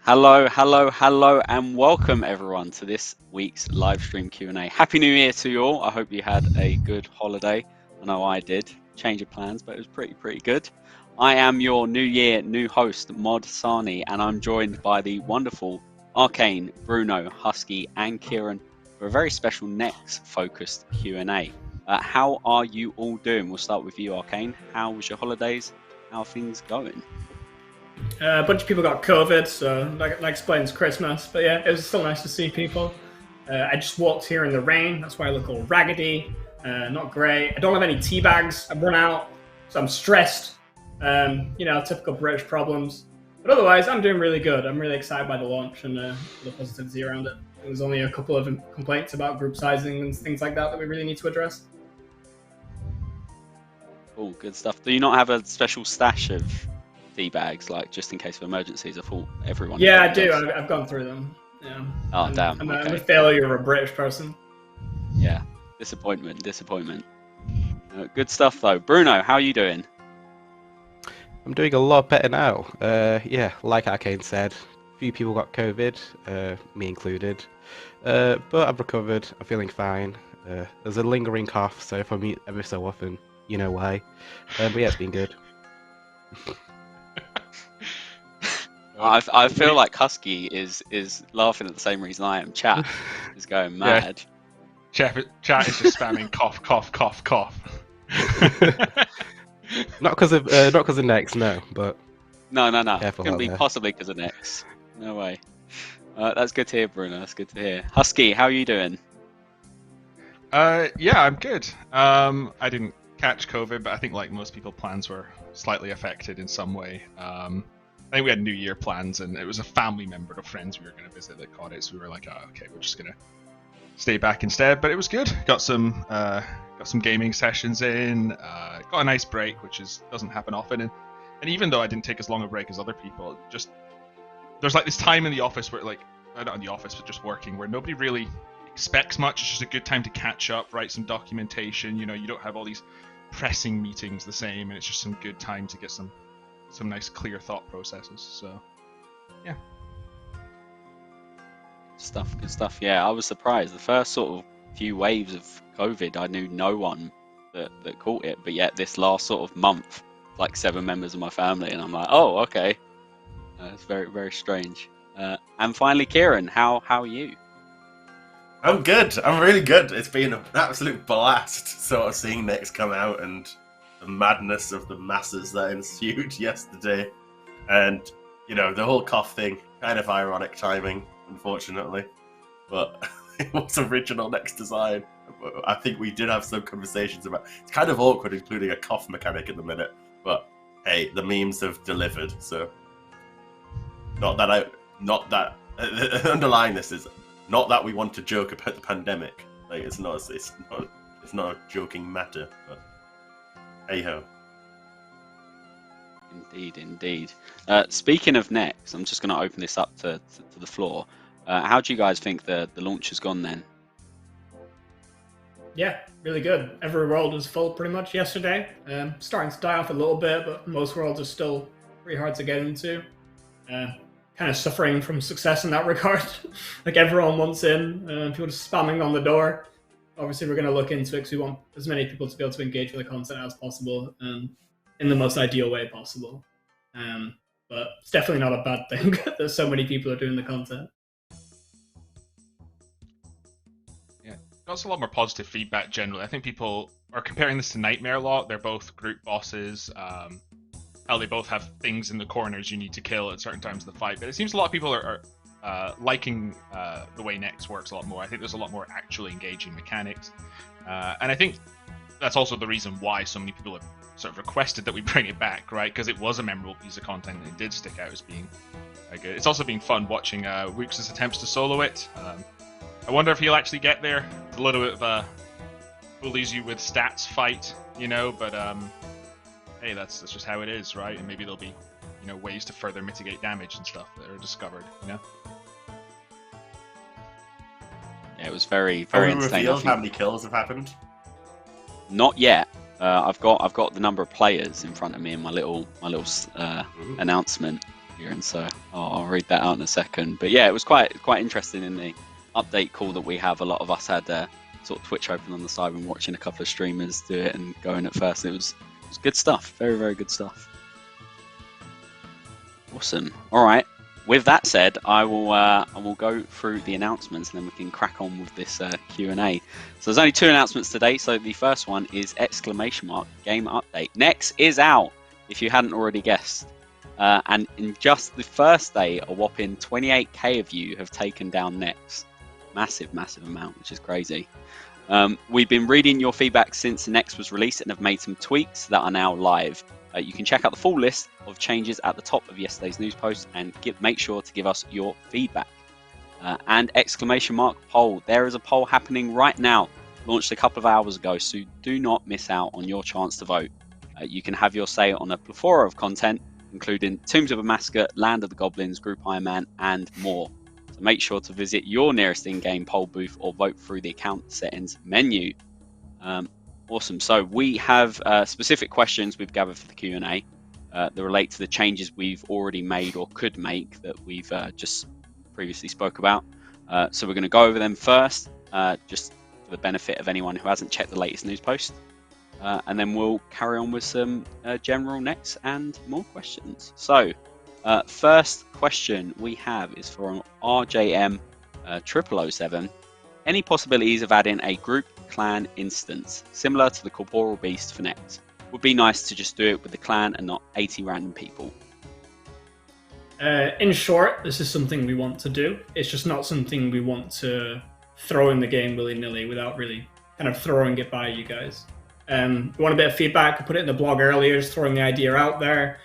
Hello, hello, hello, and welcome everyone to this week's live stream Q&A. Happy New Year to you all. I hope you had a good holiday. I know I did. Change of plans, but it was pretty good. I am your New Year new host, Mods Arcane, and I'm joined by the wonderful Arcane, Bruno, Husky, and Kieren for a very special next-focused Q&A. How are you all doing? We'll start with you, Arcane. How was your holidays? How are things going? A bunch of people got COVID, so that explains Christmas. But yeah, it was still nice to see people. I just walked here in the rain. That's why I look all raggedy. Not great. I don't have any tea bags. I've run out, so I'm stressed. Typical British problems. But otherwise, I'm doing really good. I'm really excited by the launch and the positivity around it. There was only a couple of complaints about group sizing and things like that we really need to address. Oh, good stuff. Do you not have a special stash of tea bags, like just in case of emergencies? I thought everyone. Yeah, I do. I've gone through them. Yeah. Oh, damn. I'm okay. a failure of a British person. Yeah, disappointment. Good stuff though. Bruno, how are you doing? I'm doing a lot better now. Like Arcane said, a few people got COVID, me included. But I've recovered. I'm feeling fine. There's a lingering cough, so if I meet every so often, you know why. But yeah, it's been good. I feel like Husky is laughing at the same reason I am. Chat is going mad. Chat is just spamming cough, cough, cough, cough. Not because of Next, no. But no. Couldn't be possibly because of Next. No way. That's good to hear, Bruno. That's good to hear. Husky, how are you doing? Yeah, I'm good. I didn't catch COVID, but I think like most people, plans were slightly affected in some way. I think we had New Year plans, and it was a family member of friends we were going to visit that caught it, so we were like, oh, okay, we're just going to stay back instead. But it was good. Got some gaming sessions in. Got a nice break, which doesn't happen often. And even though I didn't take as long a break as other people, just there's like this time in the office where not in the office, but just working, where nobody really expects much. It's just a good time to catch up, write some documentation. You don't have all these pressing meetings the same, and it's just some good time to get some nice clear thought processes. So yeah, Good stuff. Yeah, I was surprised. The first sort of few waves of COVID, I knew no one that caught it, but yet this last sort of month, like 7 members of my family, and I'm like, oh, okay. It's very, very strange. And finally, Kieren, how are you? I'm good. I'm really good. It's been an absolute blast sort of seeing Next come out and the madness of the masses that ensued yesterday. And, the whole cough thing, kind of ironic timing, unfortunately. But it was original Next design. I think we did have some conversations about it's kind of awkward including a cough mechanic in the minute. But hey, the memes have delivered, so underlying this is not that we want to joke about the pandemic. Like it's not a joking matter, but hey ho. Indeed. Speaking of Next, I'm just going to open this up to the floor. How do you guys think the launch has gone then? Yeah, really good. Every world was full pretty much yesterday. Starting to die off a little bit, but most worlds are still pretty hard to get into. Kind of suffering from success in that regard. Like everyone wants in, people just spamming on the door. Obviously, we're going to look into it because we want as many people to be able to engage with the content as possible in the most ideal way possible. But it's definitely not a bad thing that so many people are doing the content. yeah. Got a lot more positive feedback generally. I think people are comparing this to Nightmare a lot. They're both group bosses. How they both have things in the corners you need to kill at certain times of the fight. But it seems a lot of people are liking the way Next works a lot more. I think there's a lot more actually engaging mechanics. And I think that's also the reason why so many people have sort of requested that we bring it back, right? Because it was a memorable piece of content and it did stick out as being good. It's also been fun watching Wooks' attempts to solo it. I wonder if he'll actually get there. It's a little bit of a bullies you with stats fight, but hey, that's just how it is, right? And maybe there'll be, ways to further mitigate damage and stuff that are discovered, Yeah, it was very, Have very we entertaining. revealed how many kills have happened? Not yet. I've got the number of players in front of me in my little announcement. Kieren, so I'll read that out in a second. But yeah, it was quite interesting in the update call that we have. A lot of us had sort of Twitch open on the side and watching a couple of streamers do it and going at first. It was good stuff. Very, very good stuff. Awesome. All right. With that said, I will go through the announcements and then we can crack on with this Q&A. So there's only 2 announcements today. So the first one is ! Game update. Nex is out, if you hadn't already guessed. And in just the first day, a whopping 28k of you have taken down Nex. Massive amount, which is crazy. We've been reading your feedback since Nex was released and have made some tweaks that are now live. You can check out the full list of changes at the top of yesterday's news post and make sure to give us your feedback. And ! Poll. There is a poll happening right now, launched a couple of hours ago, so do not miss out on your chance to vote. You can have your say on a plethora of content, including Tombs of a Massacre, Land of the Goblins, Group Ironman, and more. So make sure to visit your nearest in-game poll booth or vote through the account settings menu. Awesome. So we have specific questions we've gathered for the Q&A that relate to the changes we've already made or could make that we've just previously spoke about. So we're going to go over them first, just for the benefit of anyone who hasn't checked the latest news post. And then we'll carry on with some general next and more questions. So first question we have is from RJM 0007. Any possibilities of adding a group clan instance similar to the Corporeal Beast for Next? Would be nice to just do it with the clan and not 80 random people. In short, this is something we want to do. It's just not something we want to throw in the game willy-nilly without really kind of throwing it by you guys. We want a bit of feedback. I put it in the blog earlier, just throwing the idea out there.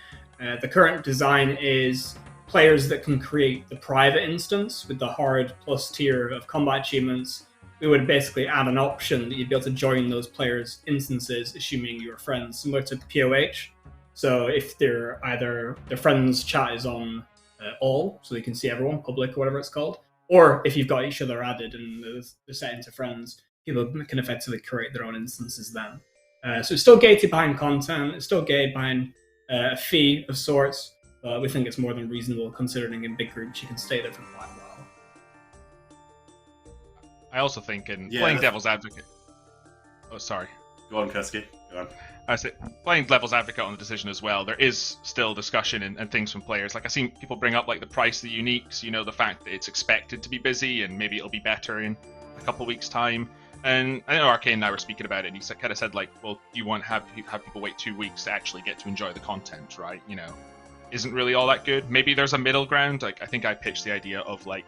The current design is players that can create the private instance with the hard plus tier of combat achievements. We would basically add an option that you'd be able to join those players' instances, assuming you're friends, similar to POH. So if they're either their friends' chat is on all, so they can see everyone, public or whatever it's called, or if you've got each other added and they're set into friends, people can effectively create their own instances then. So it's still gated behind content, it's still gated behind a fee of sorts, but we think it's more than reasonable considering in big groups you can stay there for quite a while. I also think playing devil's advocate. Oh, sorry. Go on, Husky. Go on. I say playing devil's advocate on the decision as well. There is still discussion and things from players. Like I've seen people bring up like the price of the uniques. You know, the fact that it's expected to be busy and maybe it'll be better in a couple of weeks' time. And I know Arcane and I were speaking about it. And he kind of said like, well, do you want to have people wait 2 weeks to actually get to enjoy the content, right? You know, isn't really all that good. Maybe there's a middle ground. Like I think I pitched the idea of like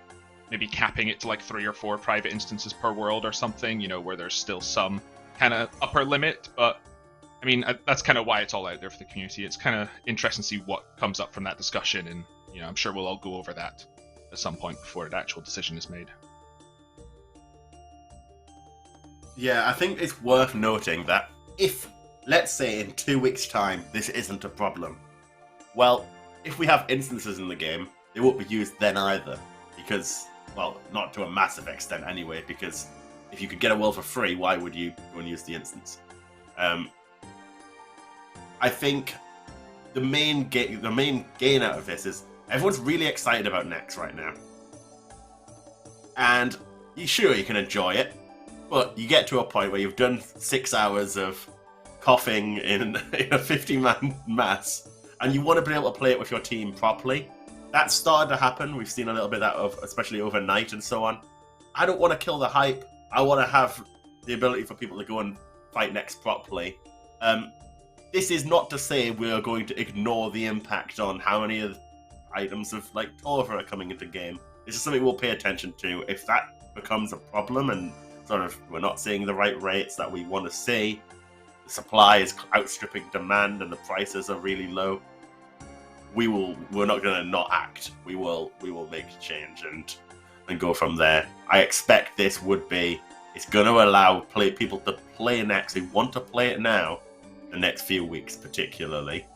maybe capping it to like 3 or 4 private instances per world or something, you know, where there's still some kind of upper limit. But I mean, that's kind of why it's all out there for the community. It's kind of interesting to see what comes up from that discussion. And, you know, I'm sure we'll all go over that at some point before the actual decision is made. Yeah, I think it's worth noting that if, let's say in 2 weeks' time, this isn't a problem, well, if we have instances in the game, they won't be used then either. Because, well, not to a massive extent anyway, because if you could get a world for free, why would you go and use the instance? I think the main gain out of this is everyone's really excited about Nex right now. And sure, you can enjoy it, but you get to a point where you've done 6 hours of coughing in a 50-man mass, and you want to be able to play it with your team properly. That's started to happen. We've seen a little bit of that, especially overnight and so on. I don't want to kill the hype. I want to have the ability for people to go and fight Nex properly. This is not to say we are going to ignore the impact on how many of the items of like Torva are coming into game. This is something we'll pay attention to. If that becomes a problem and sort of we're not seeing the right rates that we want to see, the supply is outstripping demand and the prices are really low, we're not going to not act. We will make a change and go from there. I expect it's going to allow people to play Nex who want to play it now, the next few weeks particularly,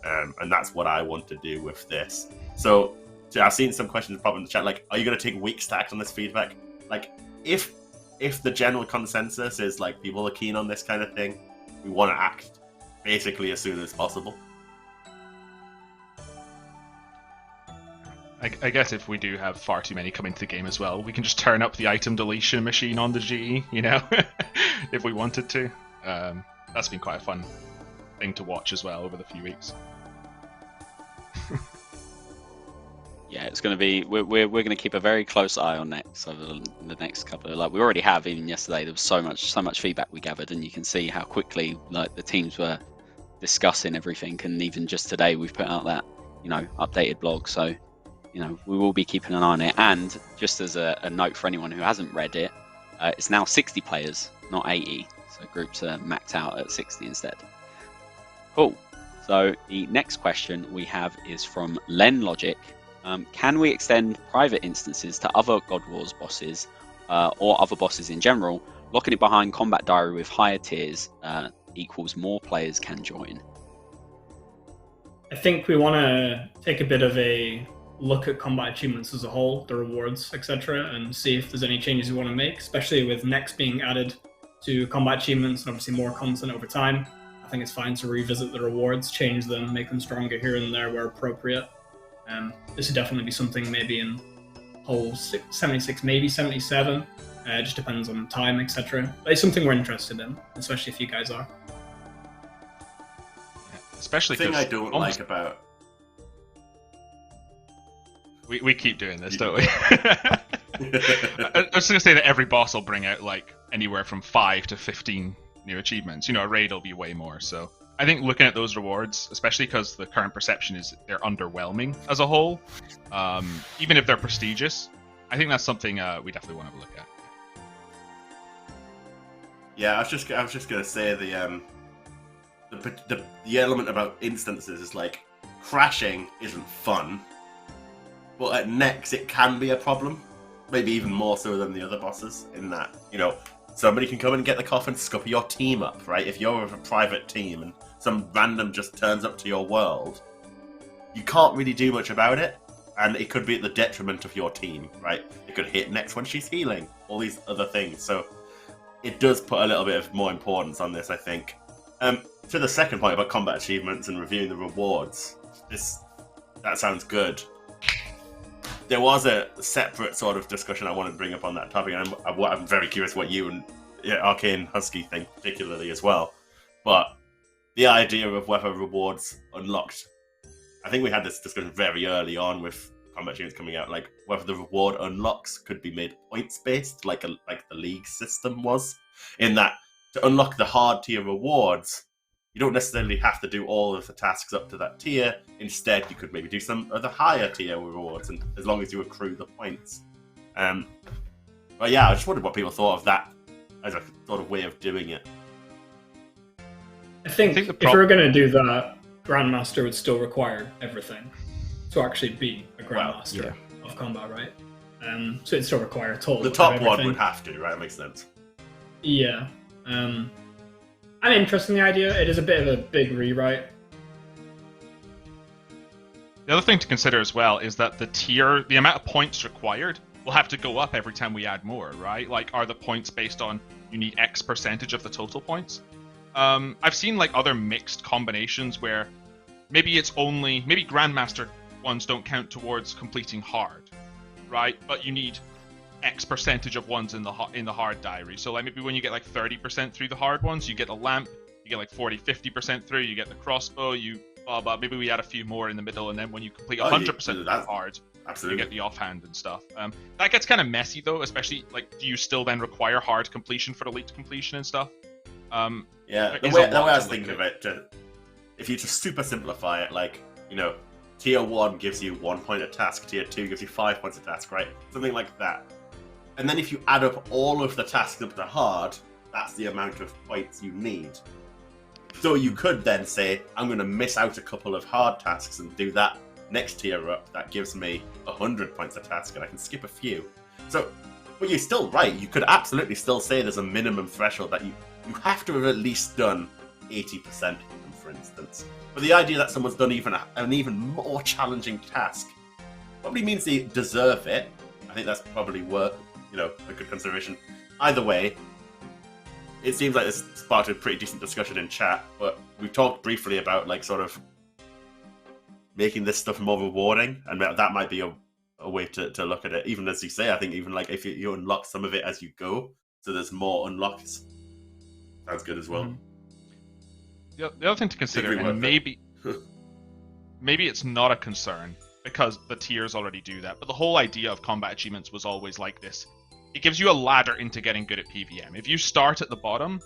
and that's what I want to do with this. So I've seen some questions pop in the chat, like, are you going to take weeks to act on this feedback? Like, if the general consensus is like people are keen on this kind of thing, we want to act basically as soon as possible. I guess if we do have far too many come into the game as well, we can just turn up the item deletion machine on the GE, you know, if we wanted to. That's been quite a fun thing to watch as well over the few weeks. Yeah, it's going to be. We're going to keep a very close eye on Nex over the next couple of, like we already have. Even yesterday, there was so much feedback we gathered, and you can see how quickly like the teams were discussing everything. And even just today, we've put out that updated blog. So we will be keeping an eye on it. And just as a note for anyone who hasn't read it, it's now 60 players, not 80. So groups are maxed out at 60 instead. Cool. So the next question we have is from Len Logic. Can we extend private instances to other God Wars bosses or other bosses in general? Locking it behind Combat Diary with higher tiers equals more players can join. I think we want to take a bit of a look at combat achievements as a whole, the rewards, etc., and see if there's any changes we want to make, especially with Nex being added to combat achievements and obviously more content over time. I think it's fine to revisit the rewards, change them, make them stronger here and there where appropriate. This would definitely be something maybe in whole 76, maybe 77. It just depends on time, etc. But it's something we're interested in, especially if you guys are. Yeah, especially the thing I don't like about... We keep doing this, don't we? I was just going to say that every boss will bring out like anywhere from 5 to 15 new achievements. A raid will be way more, so... I think looking at those rewards, especially because the current perception is they're underwhelming as a whole, even if they're prestigious, I think that's something we definitely want to look at. Yeah, I was just gonna say the element about instances is like crashing isn't fun, but at Nex it can be a problem, maybe even more so than the other bosses. In that somebody can come and get the coffin, scupper your team up, right? If you're a private team and some random just turns up to your world, you can't really do much about it, and it could be at the detriment of your team, right? It could hit Next when she's healing, all these other things. So it does put a little bit of more importance on this, I think. To the second point about combat achievements and reviewing the rewards, that sounds good. There was a separate sort of discussion I wanted to bring up on that topic, and I'm very curious what you and Arcane Husky think particularly as well. But the idea of whether rewards unlocked, I think we had this discussion very early on with combat achievements coming out, like whether the reward unlocks could be made points based, like the league system was, in that to unlock the hard tier rewards, you don't necessarily have to do all of the tasks up to that tier. Instead, you could maybe do some of the higher tier rewards, and as long as you accrue the points. But yeah, I just wondered what people thought of that as a sort of way of doing it. I think if we were going to do that, Grandmaster would still require everything to actually be a Grandmaster of combat, right? So it'd still require a total. The top one would have to, right? That makes sense. Yeah. I'm interested in the idea. It is a bit of a big rewrite. The other thing to consider as well is that the amount of points required will have to go up every time we add more, right? Like, are the points based on you need X percentage of the total points? I've seen like other mixed combinations where maybe Grandmaster ones don't count towards completing hard, right? But you need X percentage of ones in the hard diary. So like maybe when you get like 30% through the hard ones, you get a lamp. You get like 40-50% through. You get the crossbow. But maybe we add a few more in the middle, and then when you complete 100% of the hard, absolutely, you get the offhand and stuff. That gets kind of messy though, especially like, do you still then require hard completion for elite completion and stuff? Yeah, the way I was thinking of it, if you just super simplify it, like tier 1 gives you 1 point a task, tier 2 gives you 5 points a task, right? Something like that. And then if you add up all of the tasks up to hard, that's the amount of points you need. So you could then say, I'm going to miss out a couple of hard tasks and do that next tier up. That gives me 100 points a task, and I can skip a few. So, but you're still right. You could absolutely still say there's a minimum threshold that you have to have at least done 80% of them, for instance. But the idea that someone's done an even more challenging task probably means they deserve it. I think that's probably worth a good consideration. Either way, it seems like this sparked a pretty decent discussion in chat, but we've talked briefly about like sort of making this stuff more rewarding, and that might be a way to look at it. Even as you say, I think even like if you unlock some of it as you go, so there's more unlocks. Sounds good as well. The other thing to consider, and maybe it's not a concern because the tiers already do that, but the whole idea of combat achievements was always like this. It gives you a ladder into getting good at PvM. If you start at the bottom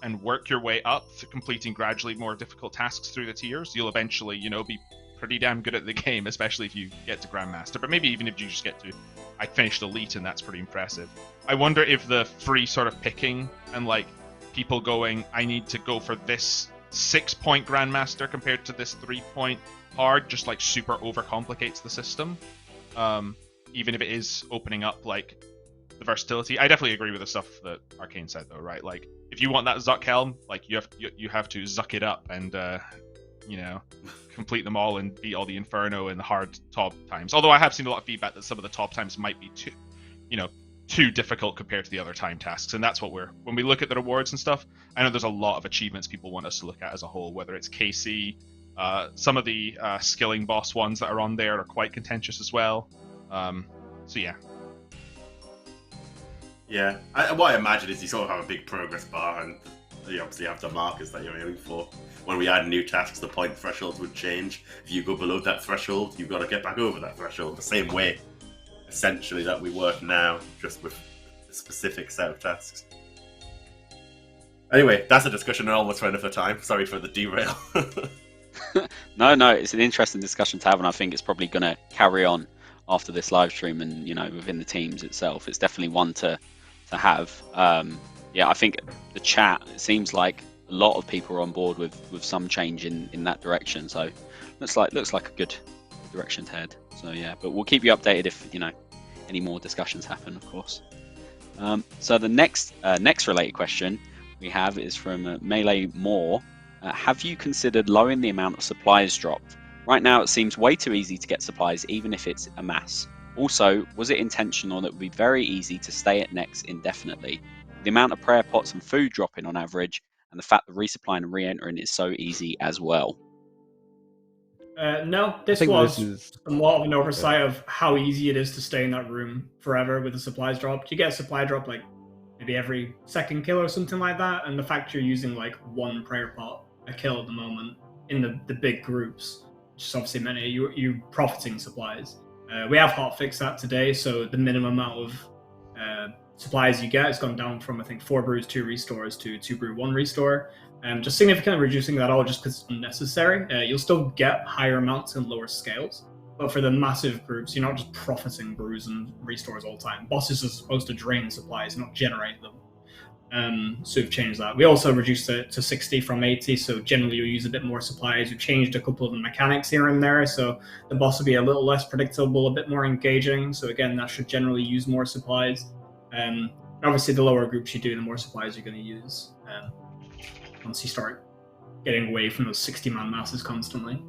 and work your way up to completing gradually more difficult tasks through the tiers, you'll eventually, be pretty damn good at the game, especially if you get to Grandmaster. But maybe even if you just get to, I finished Elite, and that's pretty impressive. I wonder if the free sort of picking and like people going, I need to go for this 6-point Grandmaster compared to this 3-point hard, just like super overcomplicates the system. Even if it is opening up like the versatility. I definitely agree with the stuff that Arcane said though, right? Like if you want that Zuck Helm, like you have to zuck it up and complete them all and beat all the Inferno and the hard top times. Although I have seen a lot of feedback that some of the top times might be too difficult compared to the other time tasks, and that's what when we look at the rewards and stuff, I know there's a lot of achievements people want us to look at as a whole, whether it's KC, some of the skilling boss ones that are on there are quite contentious as well. So yeah. Yeah, what I imagine is you sort of have a big progress bar, and you obviously have the markers that you're aiming for. When we add new tasks, the point thresholds would change. If you go below that threshold, you've got to get back over that threshold. The same way, essentially, that we work now, just with a specific set of tasks. Anyway, that's a discussion I almost ran out of time. Sorry for the derail. No, it's an interesting discussion to have, and I think it's probably going to carry on after this live stream and within the teams itself. It's definitely one to have. I think the chat, it seems like a lot of people are on board with some change in that direction. So looks like a good direction to head. So yeah, but we'll keep you updated if any more discussions happen, of course. So the next related question we have is from Melee Moore. Have you considered lowering the amount of supplies dropped? Right now it seems way too easy to get supplies even if it's a mass. Also, was it intentional that it would be very easy to stay at Nex indefinitely? The amount of prayer pots and food dropping on average, and the fact that resupplying and re-entering is so easy as well. No, this was somewhat of an oversight of how easy it is to stay in that room forever with the supplies dropped. You get a supply drop like maybe every second kill or something like that, and the fact you're using like one prayer pot a kill at the moment in the big groups, which is obviously many, you're profiting supplies. We have hotfixed that today, so the minimum amount of supplies you get has gone down from I think 4 brews 2 restores to 2 brew 1 restore. Just significantly reducing that all just because it's unnecessary. You'll still get higher amounts in lower scales, but for the massive groups, you're not just profiting brews and restores all the time. Bosses are supposed to drain supplies, not generate them. So we've changed that. We also reduced it to 60 from 80, so generally you'll use a bit more supplies. We've changed a couple of the mechanics here and there, so the boss will be a little less predictable, a bit more engaging. So again, that should generally use more supplies. Obviously, the lower groups you do, the more supplies you're going to use. Once you start getting away from those 60-man masses constantly.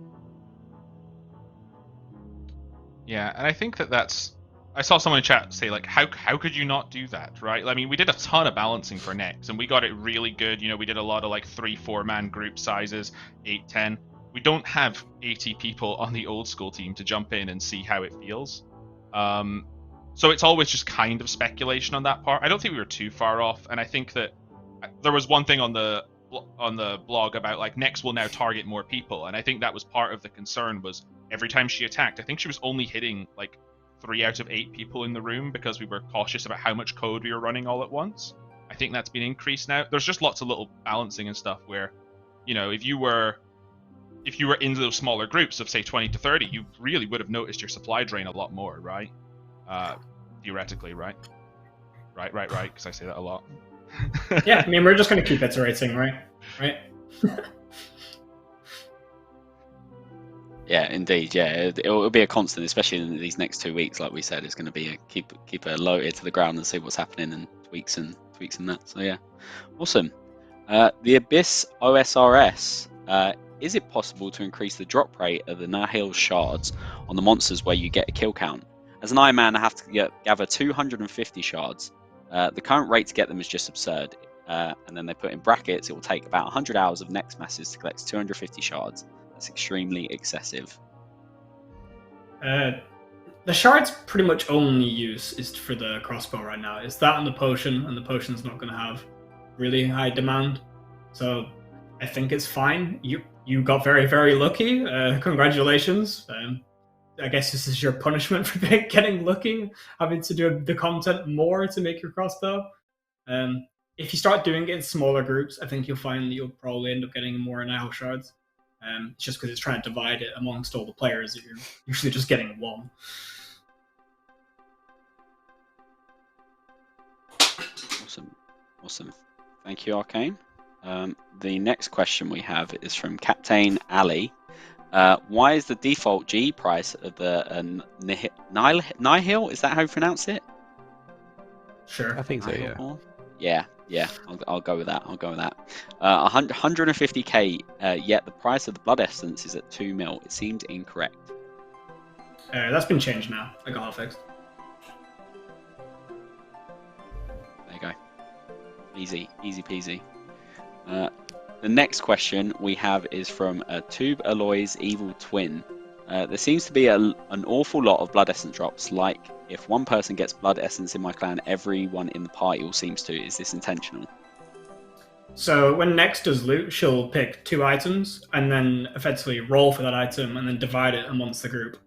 Yeah, and I think that's... I saw someone in chat say, like, how could you not do that, right? I mean, we did a ton of balancing for Nex, and we got it really good. We did a lot of, like, 3-4 man group sizes, 8-10. We don't have 80 people on the old school team to jump in and see how it feels. So it's always just kind of speculation on that part. I don't think we were too far off, and I think that there was one thing on the blog about, like, Nex will now target more people, and I think that was part of the concern was every time she attacked, I think she was only hitting, like, 3 out of 8 people in the room because we were cautious about how much code we were running all at once. I think that's been increased now. There's just lots of little balancing and stuff where, if you were in those smaller groups of say 20 to 30, you really would have noticed your supply drain a lot more, right? Theoretically, right? Right, because I say that a lot. Yeah, I mean, we're just going to keep iterating, right? Yeah, indeed. Yeah, it'll be a constant, especially in these next 2 weeks. Like we said, it's going to be keep a low ear to the ground and see what's happening and tweaks and that. So yeah, awesome. The Abyss OSRS. Is it possible to increase the drop rate of the Nihil Shards on the monsters where you get a kill count? As an Ironman, I have to gather 250 shards. The current rate to get them is just absurd. And then they put in brackets, it will take about 100 hours of Nex masses to collect 250 shards. That's extremely excessive. The shard's pretty much only use is for the crossbow right now. It's that and the potion's not going to have really high demand. So I think it's fine. You got very, very lucky. Congratulations. I guess this is your punishment for getting lucky, having to do the content more to make your crossbow. If you start doing it in smaller groups, I think you'll find that you'll probably end up getting more Nihil Shards. It's just because it's trying to divide it amongst all the players that you're usually just getting one. Awesome. Thank you, Arcane. The next question we have is from Captain Ali. Why is the default G price of the Nihil? Is that how you pronounce it? Sure. I think so, yeah. Horn? Yeah. I'll go with that. 150k. Yet the price of the blood essence is at 2 mil. It seemed incorrect. That's been changed now. I got it fixed. There you go. Easy peasy. The next question we have is from Tube Alloy's Evil Twin. There seems to be an awful lot of blood essence drops. Like, if one person gets blood essence in my clan, everyone in the party all seems to. Is this intentional? So when Nex does loot, she'll pick 2 items and then effectively roll for that item and then divide it amongst the group.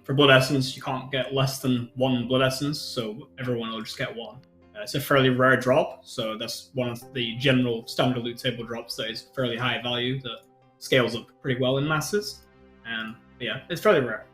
For blood essence, you can't get less than 1 blood essence, so everyone will just get 1. It's a fairly rare drop, so that's one of the general standard loot table drops that is fairly high value, that scales up pretty well in masses. Yeah, it's fairly rare.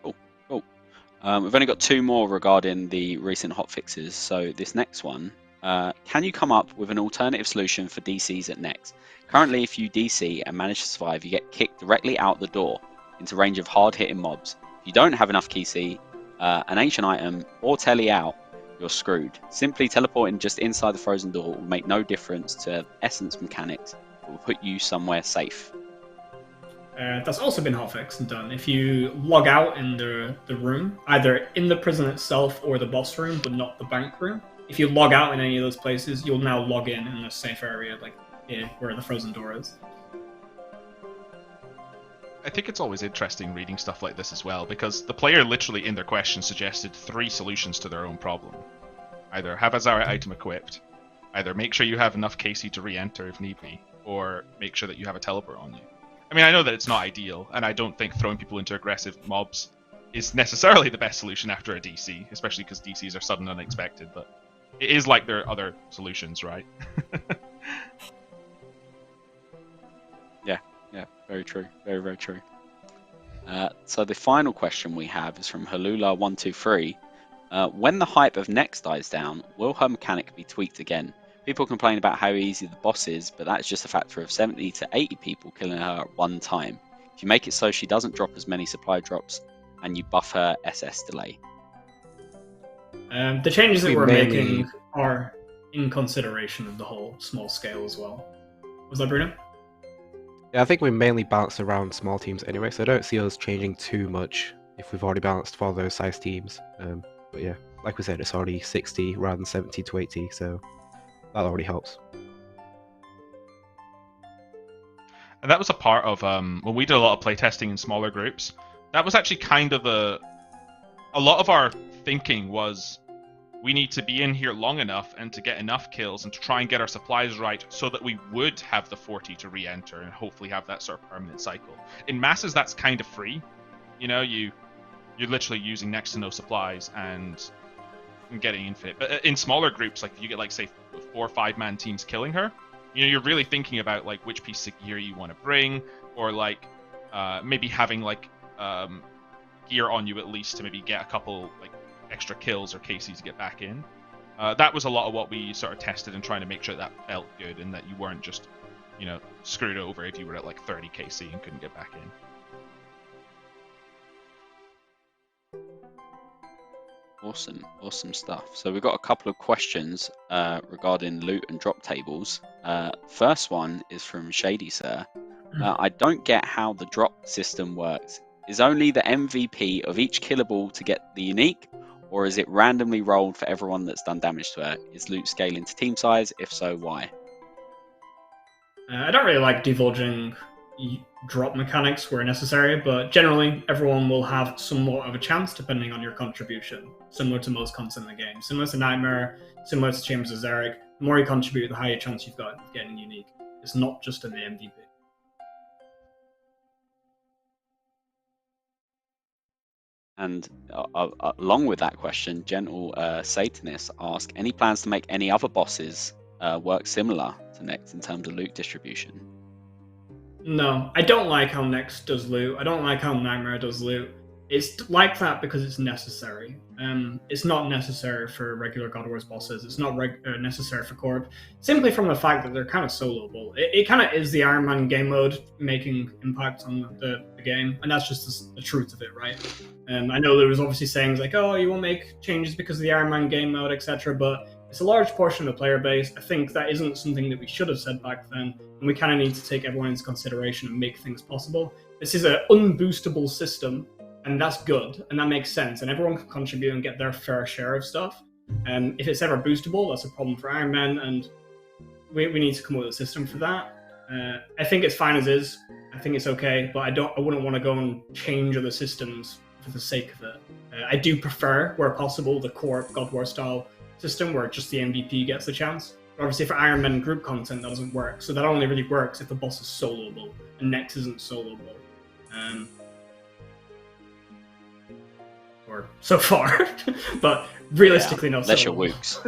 Cool. We've only got 2 more regarding the recent hotfixes. So this next one, can you come up with an alternative solution for DCs at Nex? Currently, if you DC and manage to survive, you get kicked directly out the door into range of hard-hitting mobs. If you don't have enough KC, an ancient item, or telly out, you're screwed. Simply teleporting just inside the frozen door will make no difference to essence mechanics. It will put you somewhere safe. That's also been hotfixed and done. If you log out in the room, either in the prison itself or the boss room, but not the bank room, if you log out in any of those places, you'll now log in a safe area, like where the frozen door is. I think it's always interesting reading stuff like this as well, because the player literally in their question suggested 3 solutions to their own problem. Either have a Zaryte item equipped, either make sure you have enough KC to re-enter if need be, or make sure that you have a teleport on you. I mean, I know that it's not ideal, and I don't think throwing people into aggressive mobs is necessarily the best solution after a DC, especially because DCs are sudden and unexpected, but it is like there are other solutions, right? Yeah, very true. Very, very true. So the final question we have is from Halula123. When the hype of Nex dies down, will her mechanic be tweaked again? People complain about how easy the boss is, but that's just a factor of 70 to 80 people killing her at one time. If you make it so she doesn't drop as many supply drops, and you buff her SS delay. The changes that we're making are in consideration of the whole small scale as well. Was that Bruno? Yeah, I think we mainly bounce around small teams anyway, so I don't see us changing too much if we've already balanced for those size teams. But yeah, like we said, it's already 60 rather than 70 to 80, so that already helps. And that was a part of when we did a lot of playtesting in smaller groups. That was actually kind of a lot of our thinking was we need to be in here long enough and to get enough kills and to try and get our supplies right so that we would have the 40 to re-enter and hopefully have that sort of permanent cycle. In masses, that's kind of free. You know, you're literally using next to no supplies and getting infinite. But in smaller groups, like if you get like say 4 or 5 man teams killing her, you know, you're really thinking about like which piece of gear you want to bring, or like maybe having like gear on you at least to maybe get a couple like extra kills or KCs to get back in. That was a lot of what we sort of tested and trying to make sure that felt good and that you weren't just, you know, screwed over if you were at like 30 KC and couldn't get back in. Awesome stuff. So we've got a couple of questions regarding loot and drop tables. First one is from Shady Sir. I don't get how the drop system works. Is only the MVP of each killable to get the unique, or is it randomly rolled for everyone that's done damage to her? Is loot scaling to team size? If so, why? I don't really like divulging drop mechanics where necessary, but generally everyone will have somewhat of a chance depending on your contribution, similar to most content in the game. Similar to Nightmare, similar to Chambers of Xeric, the more you contribute, the higher chance you've got of getting unique. It's not just in the MVP. And along with that question, Gentle Satanist asked, any plans to make any other bosses work similar to Next in terms of loot distribution? No, I don't like how Next does loot. I don't like how Nightmare does loot. It's like that because it's necessary. It's not necessary for regular God Wars bosses. It's not necessary for Corp. Simply from the fact that they're kind of soloable. It kind of is the Ironman game mode making impact on the game, and that's just the truth of it, right? I know there was obviously sayings like, oh, you won't make changes because of the Ironman game mode, etc., but it's a large portion of the player base. I think that isn't something that we should have said back then, and we kind of need to take everyone into consideration and make things possible. This is an unboostable system, and that's good, and that makes sense, and everyone can contribute and get their fair share of stuff. If it's ever boostable, that's a problem for Iron Man, and we need to come up with a system for that. I think it's fine as is. I think it's okay, but I wouldn't want to go and change other systems for the sake of it. I do prefer, where possible, the Corp God War style system where just the MVP gets the chance. But obviously for Iron Man group content, that doesn't work. So that only really works if the boss is soloable, and Nex isn't soloable. Or so far. But realistically, no. Unless you're Wooks.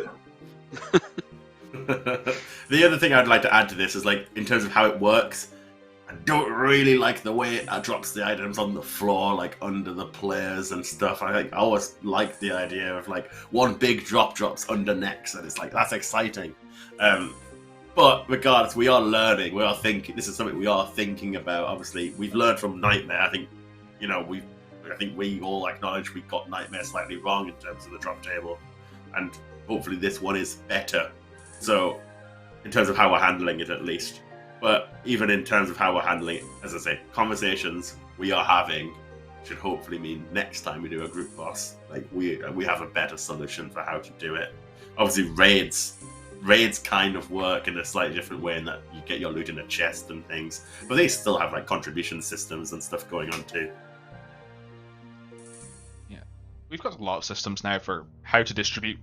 The other thing I'd like to add to this is, like, in terms of how it works, I don't really like the way it drops the items on the floor, like under the players and stuff. I always like the idea of like one big drop drops under necks, and it's like that's exciting. But regardless, we are learning. We are thinking. This is something we are thinking about. Obviously, we've learned from Nightmare. I think, I think we all acknowledge we got Nightmare slightly wrong in terms of the drop table, and hopefully this one is better. So, in terms of how we're handling it, at least. But even in terms of how we're handling it, as I say, conversations we are having should hopefully mean next time we do a group boss, like we have a better solution for how to do it. Obviously, raids kind of work in a slightly different way in that you get your loot in a chest and things, but they still have like contribution systems and stuff going on too. Yeah, we've got a lot of systems now for how to distribute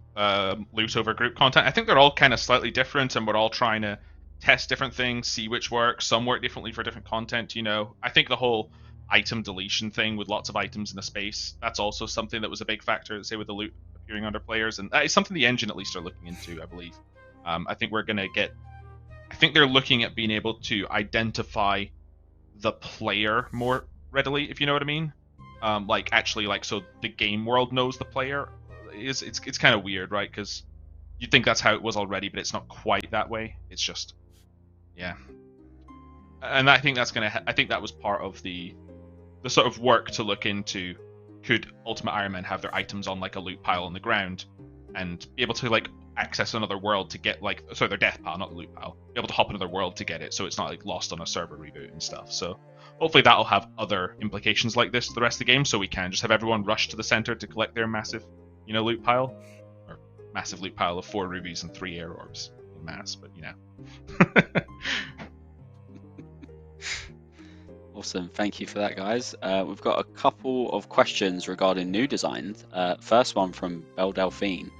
loot over group content. I think they're all kind of slightly different, and we're all trying to test different things, see which work. Some work differently for different content, I think the whole item deletion thing with lots of items in a space, that's also something that was a big factor, say, with the loot appearing under players, and that is something the engine at least are looking into, I believe. I think they're looking at being able to identify the player more readily, if you know what I mean. So the game world knows the player. It's kind of weird, right? Because you'd think that's how it was already, but it's not quite that way. It's just, yeah. And I think that's I think that was part of the sort of work to look into. Could Ultimate Iron Man have their items on like a loot pile on the ground and be able to like access another world to get their death pile, not the loot pile, be able to hop another world to get it, so it's not like lost on a server reboot and stuff. So hopefully that'll have other implications like this to the rest of the game, so we can just have everyone rush to the center to collect their massive, loot pile. Massive loot pile of 4 rubies and 3 air orbs in mass, but Awesome, thank you for that, guys. We've got a couple of questions regarding new designs. First one from Belle Delphine.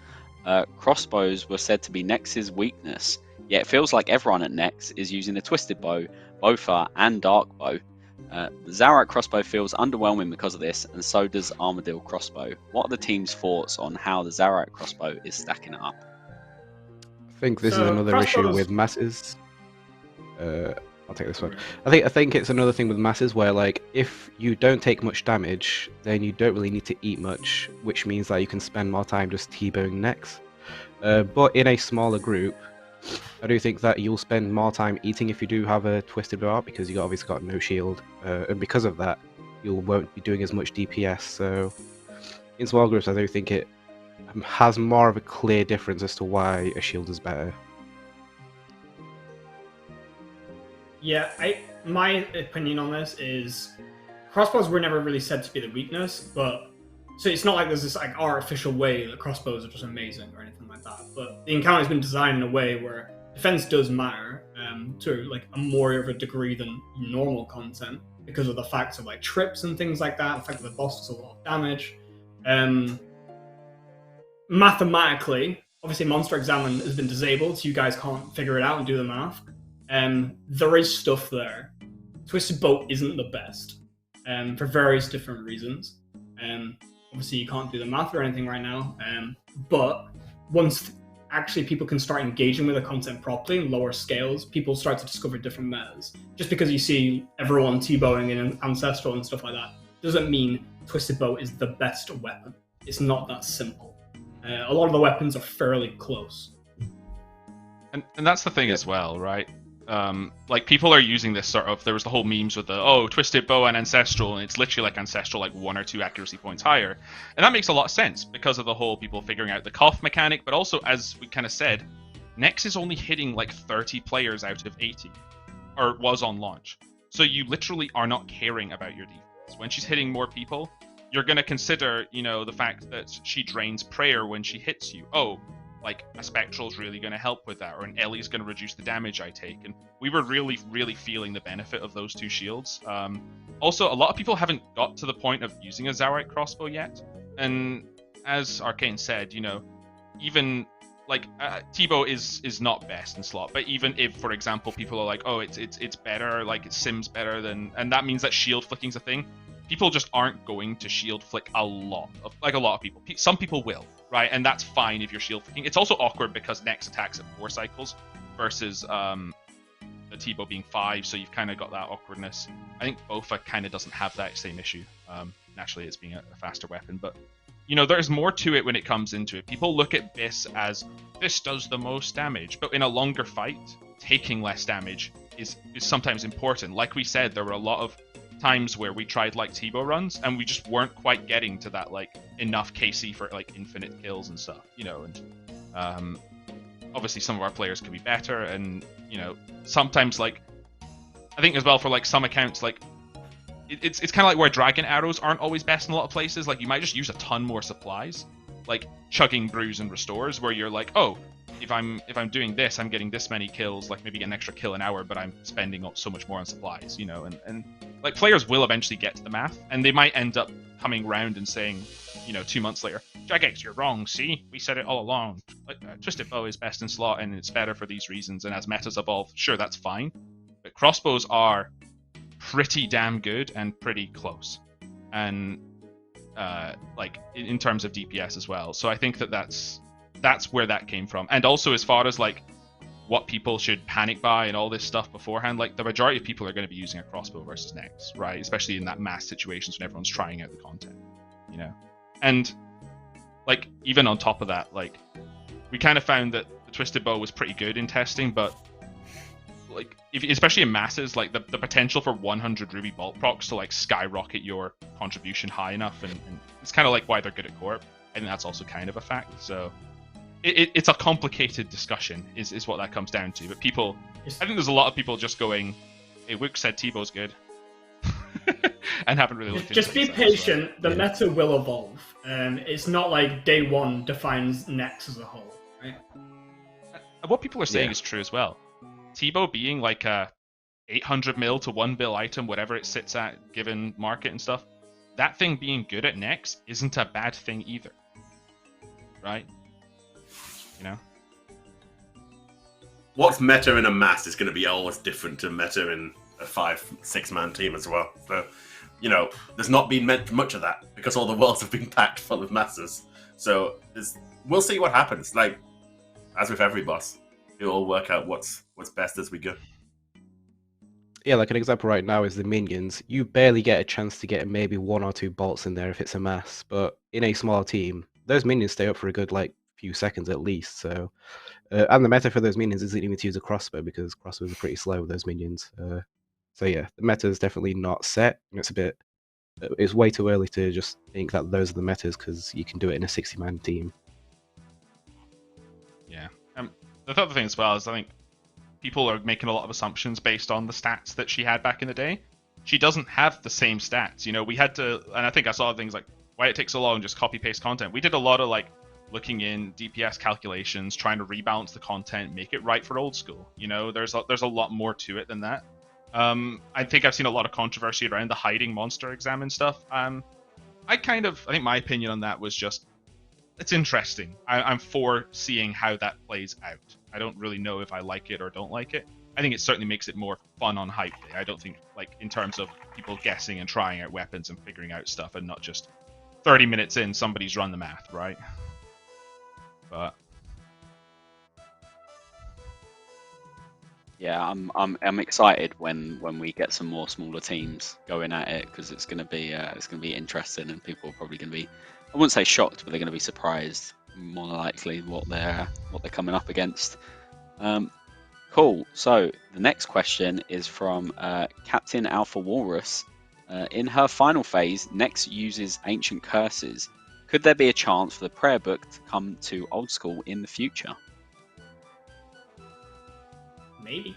Crossbows were said to be Nex's weakness, yet it feels like everyone at Nex is using the Twisted Bow, Bowfa and Dark Bow. The Zaryte Crossbow feels underwhelming because of this, and so does Armadyl Crossbow. What are the team's thoughts on how the Zaryte Crossbow is stacking up? I think this is another issue with masses. I'll take this one. I think it's another thing with masses where, like, if you don't take much damage, then you don't really need to eat much, which means that you can spend more time just T-bowing necks. But in a smaller group, I do think that you'll spend more time eating if you do have a Twisted Bow, because you obviously got no shield, and because of that, you won't be doing as much DPS. So in small groups, I do think it has more of a clear difference as to why a shield is better. Yeah, my opinion on this is crossbows were never really said to be the weakness, but so it's not like there's this like artificial way that crossbows are just amazing or anything like that. But the encounter has been designed in a way where defense does matter. to like a more of a degree than normal content because of the fact of like trips and things like that. The fact that the boss does a lot of damage. Mathematically, obviously, Monster Examine has been disabled, so you guys can't figure it out and do the math. There is stuff there. Twisted Bow isn't the best for various different reasons. Obviously, you can't do the math or anything right now. But once actually people can start engaging with the content properly in lower scales, people start to discover different metas. Just because you see everyone T-bowing in Ancestral and stuff like that doesn't mean Twisted Bow is the best weapon. It's not that simple. A lot of the weapons are fairly close. And that's the thing as well, right? Like people are using this sort of, there was the whole memes with the Twisted Bow and Ancestral, and it's literally like Ancestral like 1 or 2 accuracy points higher, and that makes a lot of sense because of the whole people figuring out the cough mechanic, but also as we kind of said, Nex is only hitting like 30 players out of 80, or was on launch, so you literally are not caring about your defense. When she's hitting more people, you're going to consider, you know, the fact that she drains prayer when she hits you. Like a Spectral's really going to help with that, or an Ellie's going to reduce the damage I take. And we were really, really feeling the benefit of those 2 shields. Also, a lot of people haven't got to the point of using a Zaryte Crossbow yet. And as Arcane said, you know, even like T-bow is not best in slot, but even if, for example, people are like, oh, it's better, like it sims better than, and that means that shield flicking's a thing. People just aren't going to shield flick a lot of people. Some people will, right? And that's fine if you're shield flicking. It's also awkward because Nex attacks at 4 cycles versus the T-bow being 5, so you've kind of got that awkwardness. I think Bowfa kind of doesn't have that same issue. Naturally, it's being a faster weapon, but you know, there's more to it when it comes into it. People look at this as this does the most damage, but in a longer fight, taking less damage is sometimes important. Like we said, there were a lot of times where we tried like T-bow runs and we just weren't quite getting to that like enough KC for like infinite kills and stuff, you know. And obviously some of our players could be better, and you know, sometimes like I think as well for like some accounts, like it's kind of like where dragon arrows aren't always best in a lot of places. Like you might just use a ton more supplies, like chugging brews and restores, where you're like, oh, if I'm doing this, I'm getting this many kills, like maybe get an extra kill an hour, but I'm spending so much more on supplies, you know. And like players will eventually get to the math, and they might end up coming round and saying, you know, 2 months later, Jagex, you're wrong. See, we said it all along. Like Twisted Bow is best in slot, and it's better for these reasons. And as metas evolve, sure, that's fine. But crossbows are pretty damn good and pretty close, and like in terms of DPS as well. So I think that's where that came from. And also as far as like what people should panic buy and all this stuff beforehand, like the majority of people are going to be using a crossbow versus Nex, right? Especially in that mass situations when everyone's trying out the content, you know. And like even on top of that, like we kind of found that the Twisted Bow was pretty good in testing, but like especially in masses, like the potential for 100 ruby bolt procs to like skyrocket your contribution high enough, and it's kind of like why they're good at Corp. I think that's also kind of a fact. So it's a complicated discussion is what that comes down to. But people, I think there's a lot of people just going, hey, Wook said T-bow's good and haven't really looked just into it. Just be patient. The meta will evolve. It's not like day one defines Nex as a whole, right? And what people are saying is true as well. T-bow being like a 800 mil to 1 bill item, whatever it sits at given market and stuff, that thing being good at Nex isn't a bad thing either, right? You know, what's meta in a mass is going to be always different to meta in a 5-6 man team as well. So, you know, there's not been much of that because all the worlds have been packed full of masses. So we'll see what happens. Like as with every boss, it'll all work out what's best as we go. Yeah, like an example right now is the minions. You barely get a chance to get maybe 1 or 2 bolts in there if it's a mass, but in a small team, those minions stay up for a good like few seconds at least. So, and the meta for those minions isn't even to use a crossbow because crossbows are pretty slow with those minions. So yeah, the meta is definitely not set. It's way too early to just think that those are the metas because you can do it in a 60-man team. Yeah. The other thing as well is I think people are making a lot of assumptions based on the stats that she had back in the day. She doesn't have the same stats. You know, we had to, and I think I saw things like why it takes so long, just copy paste content. We did a lot of like looking in DPS calculations, trying to rebalance the content, make it right for old school. You know, there's a lot more to it than that. I think I've seen a lot of controversy around the hiding monster exam and stuff. I think my opinion on that was just, it's interesting. I'm for seeing how that plays out. I don't really know if I like it or don't like it. I think it certainly makes it more fun on hype day. I don't think, like, in terms of people guessing and trying out weapons and figuring out stuff, and not just 30 minutes in, somebody's run the math, right? But yeah, I'm excited when we get some more smaller teams going at it, because it's gonna be interesting, and people are probably gonna be, I wouldn't say shocked, but they're gonna be surprised, more likely, what they're coming up against. Cool. So the next question is from Captain Alpha Walrus. In her final phase, Nex uses ancient curses. Could there be a chance for the prayer book to come to old school in the future? Maybe.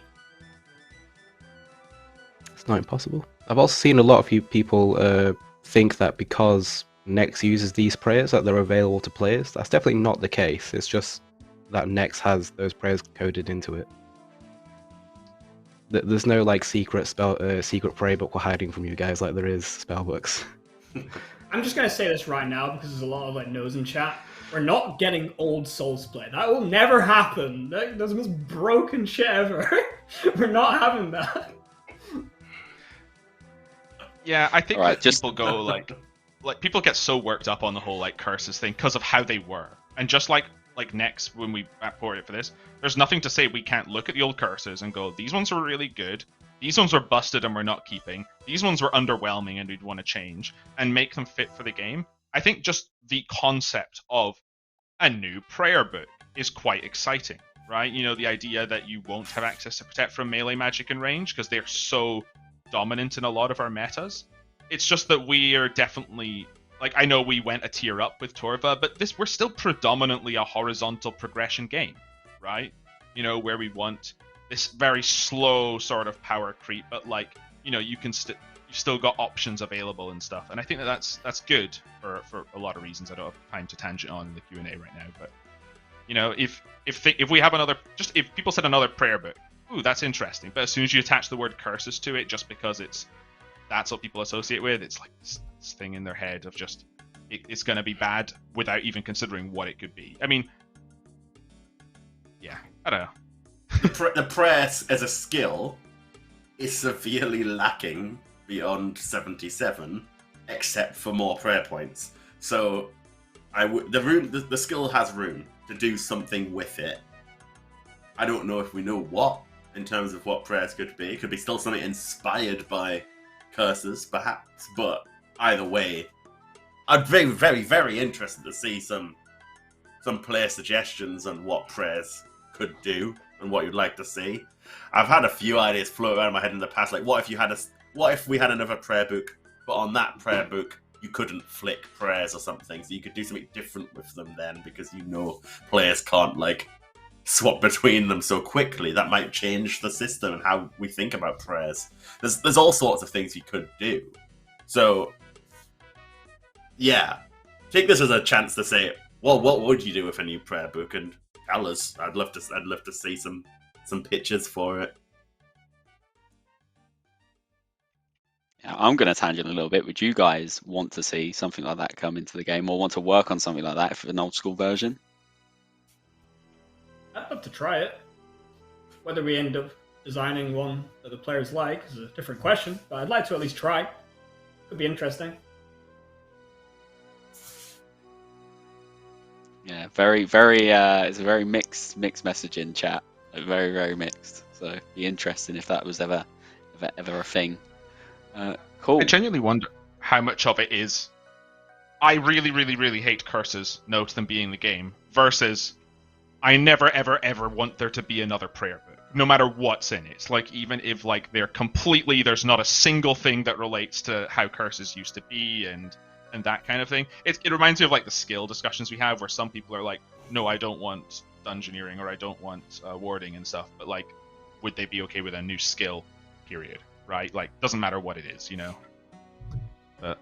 It's not impossible. I've also seen a lot of people think that because Nex uses these prayers that they're available to players. That's definitely not the case. It's just that Nex has those prayers coded into it. There's no like secret prayer book we're hiding from you guys like there is spell books. I'm just gonna say this right now because there's a lot of like no's in chat. We're not getting old soul split. That will never happen. That's the most broken shit ever. We're not having that. yeah, I think Alright, that people go like people get so worked up on the whole like curses thing because of how they were, and just like Nex, when we ported it for this, there's nothing to say we can't look at the old curses and go, these ones were really good, these ones were busted and we're not keeping, these ones were underwhelming and we'd want to change, and make them fit for the game. I think just the concept of a new prayer book is quite exciting, right? You know, the idea that you won't have access to protect from melee magic and range because they're so dominant in a lot of our metas. It's just that we are definitely, like, I know we went a tier up with Torva, but we're still predominantly a horizontal progression game, right? You know, where we want this very slow sort of power creep, but like, you know, you've still got options available and stuff. And I think that's good for a lot of reasons. I don't have time to tangent on in the Q&A right now, but you know, if we have another, just if people said another prayer book, ooh, that's interesting. But as soon as you attach the word curses to it, just because that's what people associate with, it's like this thing in their head of just it's going to be bad without even considering what it could be. I mean, yeah, I don't know. The prayer as a skill is severely lacking beyond 77, except for more prayer points. So the skill has room to do something with it. I don't know if we know what, in terms of what prayers could be. It could be still something inspired by curses, perhaps, but either way, I'd be very, very, very interested to see some player suggestions on what prayers could do and what you'd like to see. I've had a few ideas float around my head in the past, like what if we had another prayer book, but on that prayer book you couldn't flick prayers or something, so you could do something different with them then, because you know players can't like swap between them so quickly. That might change the system and how we think about prayers. There's all sorts of things you could do. So yeah, take this as a chance to say, well, what would you do with a new prayer book? And tell us. I'd love to see some pictures for it. Yeah, I'm going to tangent a little bit. Would you guys want to see something like that come into the game, or want to work on something like that for an old school version? I'd love to try it. Whether we end up designing one that the players like is a different question, but I'd like to at least try. Could be interesting. Yeah, very, very. It's a very mixed message in chat. Like, very, very mixed. So it'd be interesting if that was ever a thing. Cool. I genuinely wonder how much of it is, I really, really, really hate curses, note them being the game, versus I never, ever, ever want there to be another prayer book, no matter what's in it. It's like, even if like they're completely, there's not a single thing that relates to how curses used to be and that kind of thing. It reminds me of like the skill discussions we have, where some people are like, no, I don't want dungeoneering, or I don't want warding and stuff, but like, would they be okay with a new skill, period, right? Like, doesn't matter what it is, you know? But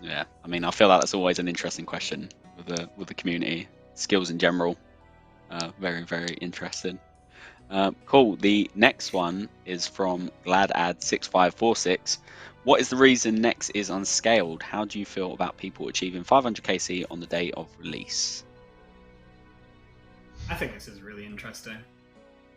Yeah, I mean, I feel like that's always an interesting question with the community. Skills in general, very, very interesting. Cool. The next one is from GladAd6546. What is the reason Nex is unscaled? How do you feel about people achieving 500 KC on the day of release? I think this is really interesting.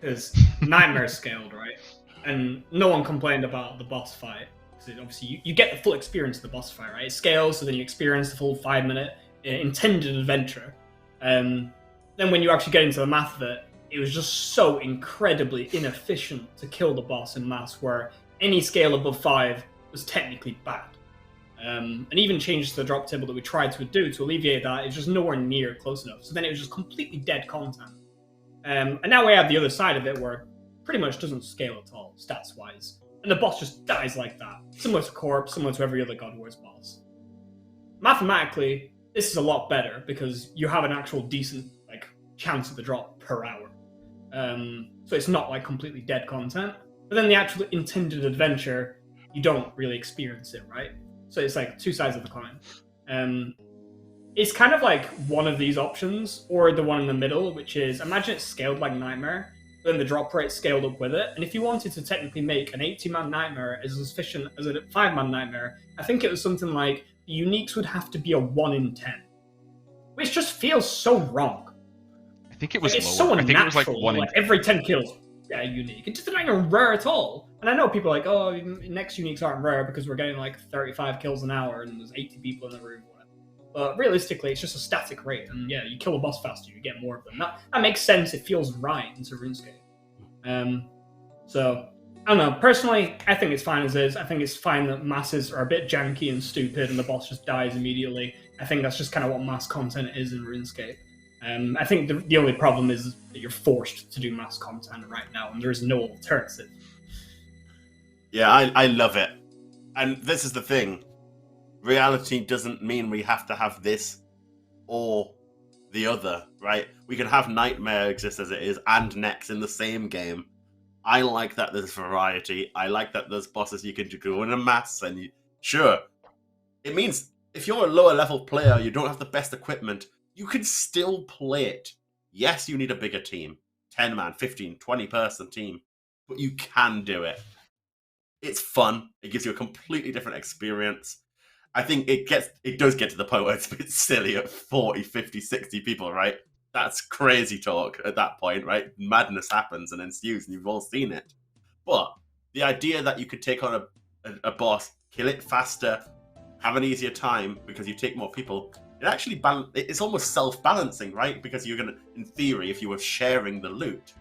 Because Nightmare scaled, right? And no one complained about the boss fight. So obviously, you get the full experience of the boss fight, right? It scales, so then you experience the full 5-minute intended adventure. Then when you actually get into the math of it, it was just so incredibly inefficient to kill the boss in mass, where any scale above 5 was technically bad. And even changes to the drop table that we tried to do to alleviate that, it's just nowhere near close enough. So then it was just completely dead content. And now we have the other side of it, where it pretty much doesn't scale at all, stats-wise. And the boss just dies like that. Similar to Corp, similar to every other God Wars boss. Mathematically, this is a lot better, because you have an actual decent chance of the drop per hour. So it's not completely dead content. But then the actual intended adventure, you don't really experience it, right? So it's two sides of the coin. It's kind of one of these options, or the one in the middle, which is, imagine it's scaled like Nightmare, but then the drop rate scaled up with it. And if you wanted to technically make an 80-man Nightmare as efficient as a 5-man Nightmare, I think it was something like the uniques would have to be a 1 in 10. Which just feels so wrong. I think it was it's lower. So unnatural. I think it was 1 in every 10 kills, unique. It's just not even rare at all. And I know people are oh, next uniques aren't rare because we're getting 35 kills an hour and there's 80 people in the room. But realistically, it's just a static rate. And yeah, you kill a boss faster, you get more of them. That makes sense. It feels right into RuneScape. So, I don't know. Personally, I think it's fine as is. I think it's fine that masses are a bit janky and stupid and the boss just dies immediately. I think that's just kind of what mass content is in RuneScape. I think the only problem is that you're forced to do mass content right now, and there's no alternative. Yeah, I love it. And this is the thing. Reality doesn't mean we have to have this or the other, right? We can have Nightmare exist as it is and Nex in the same game. I like that there's variety. I like that there's bosses you can go in a mass, and sure, it means if you're a lower level player, you don't have the best equipment, you can still play it. Yes, you need a bigger team. 10-man, 15, 20-person team. But you can do it. It's fun. It gives you a completely different experience. I think it does get to the point where it's a bit silly at 40, 50, 60 people, right? That's crazy talk at that point, right? Madness happens and ensues, and you've all seen it. But the idea that you could take on a boss, kill it faster, have an easier time because you take more people, it actually it's almost self-balancing, right? Because you're going to, in theory, if you were sharing the loot,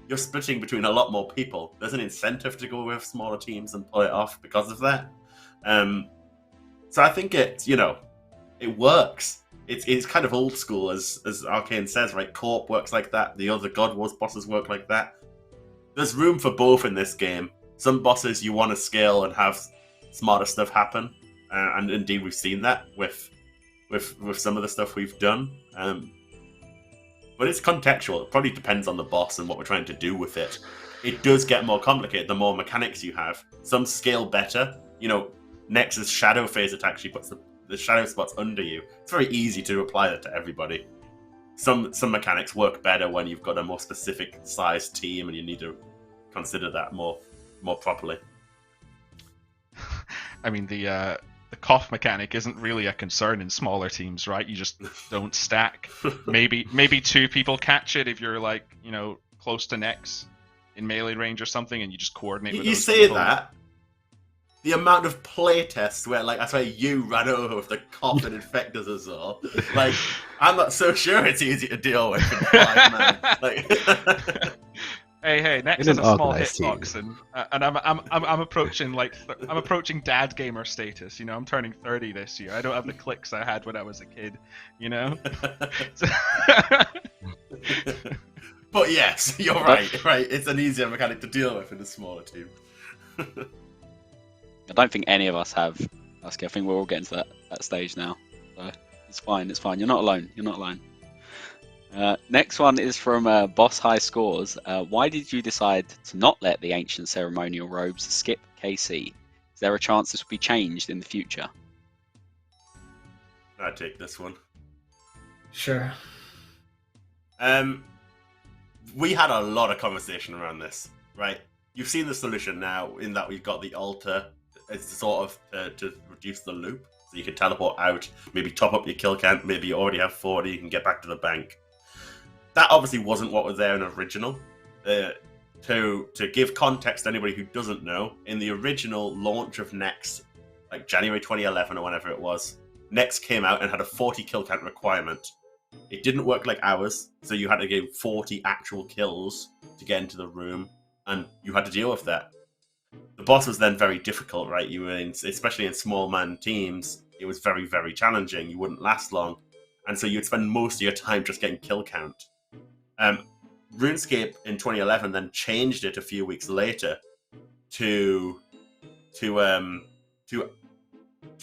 you're splitting between a lot more people. There's an incentive to go with smaller teams and pull it off because of that. So I think it works. It's kind of old school, as Arcane says, right? Corp works like that. The other God Wars bosses work like that. There's room for both in this game. Some bosses you want to scale and have smarter stuff happen, and indeed we've seen that with some of the stuff we've done. But it's contextual. It probably depends on the boss and what we're trying to do with it. It does get more complicated the more mechanics you have. Some scale better. Nex's shadow phase it actually puts the shadow spots under you. It's very easy to apply that to everybody. Some mechanics work better when you've got a more specific sized team and you need to consider that more properly. I mean, the cough mechanic isn't really a concern in smaller teams, right? You just don't stack. Maybe 2 people catch it if you're close to Nex in melee range or something, and you just coordinate with you those say people. that. The amount of playtests where, I swear, you ran over with the cough and infectors as well. I'm not so sure it's easy to deal with in 5 man. Hey, Nex has a small hitbox, and I'm approaching I'm approaching dad gamer status. I'm turning 30 this year. I don't have the clicks I had when I was a kid. But yes, you're right. Right, it's an easier mechanic to deal with in a smaller team. I don't think any of us have Husky. I think we're all getting to that stage now. So it's fine. You're not alone. Next one is from Boss High Scores. Why did you decide to not let the Ancient Ceremonial robes skip KC? Is there a chance this will be changed in the future? I take this one. Sure. We had a lot of conversation around this, right? You've seen the solution now in that we've got the altar. It's sort of to reduce the loop, so you can teleport out, maybe top up your kill count. Maybe you already have 40, you can get back to the bank. That obviously wasn't what was there in original. To give context to anybody who doesn't know, in the original launch of Nex, like January 2011 or whenever it was, Nex came out and had a 40 kill count requirement. It didn't work like ours, so you had to give 40 actual kills to get into the room, and you had to deal with that. The boss was then very difficult, right? You were in, especially in small man teams, it was very, very challenging. You wouldn't last long, and so you'd spend most of your time just getting kill count. RuneScape in 2011 then changed it a few weeks later to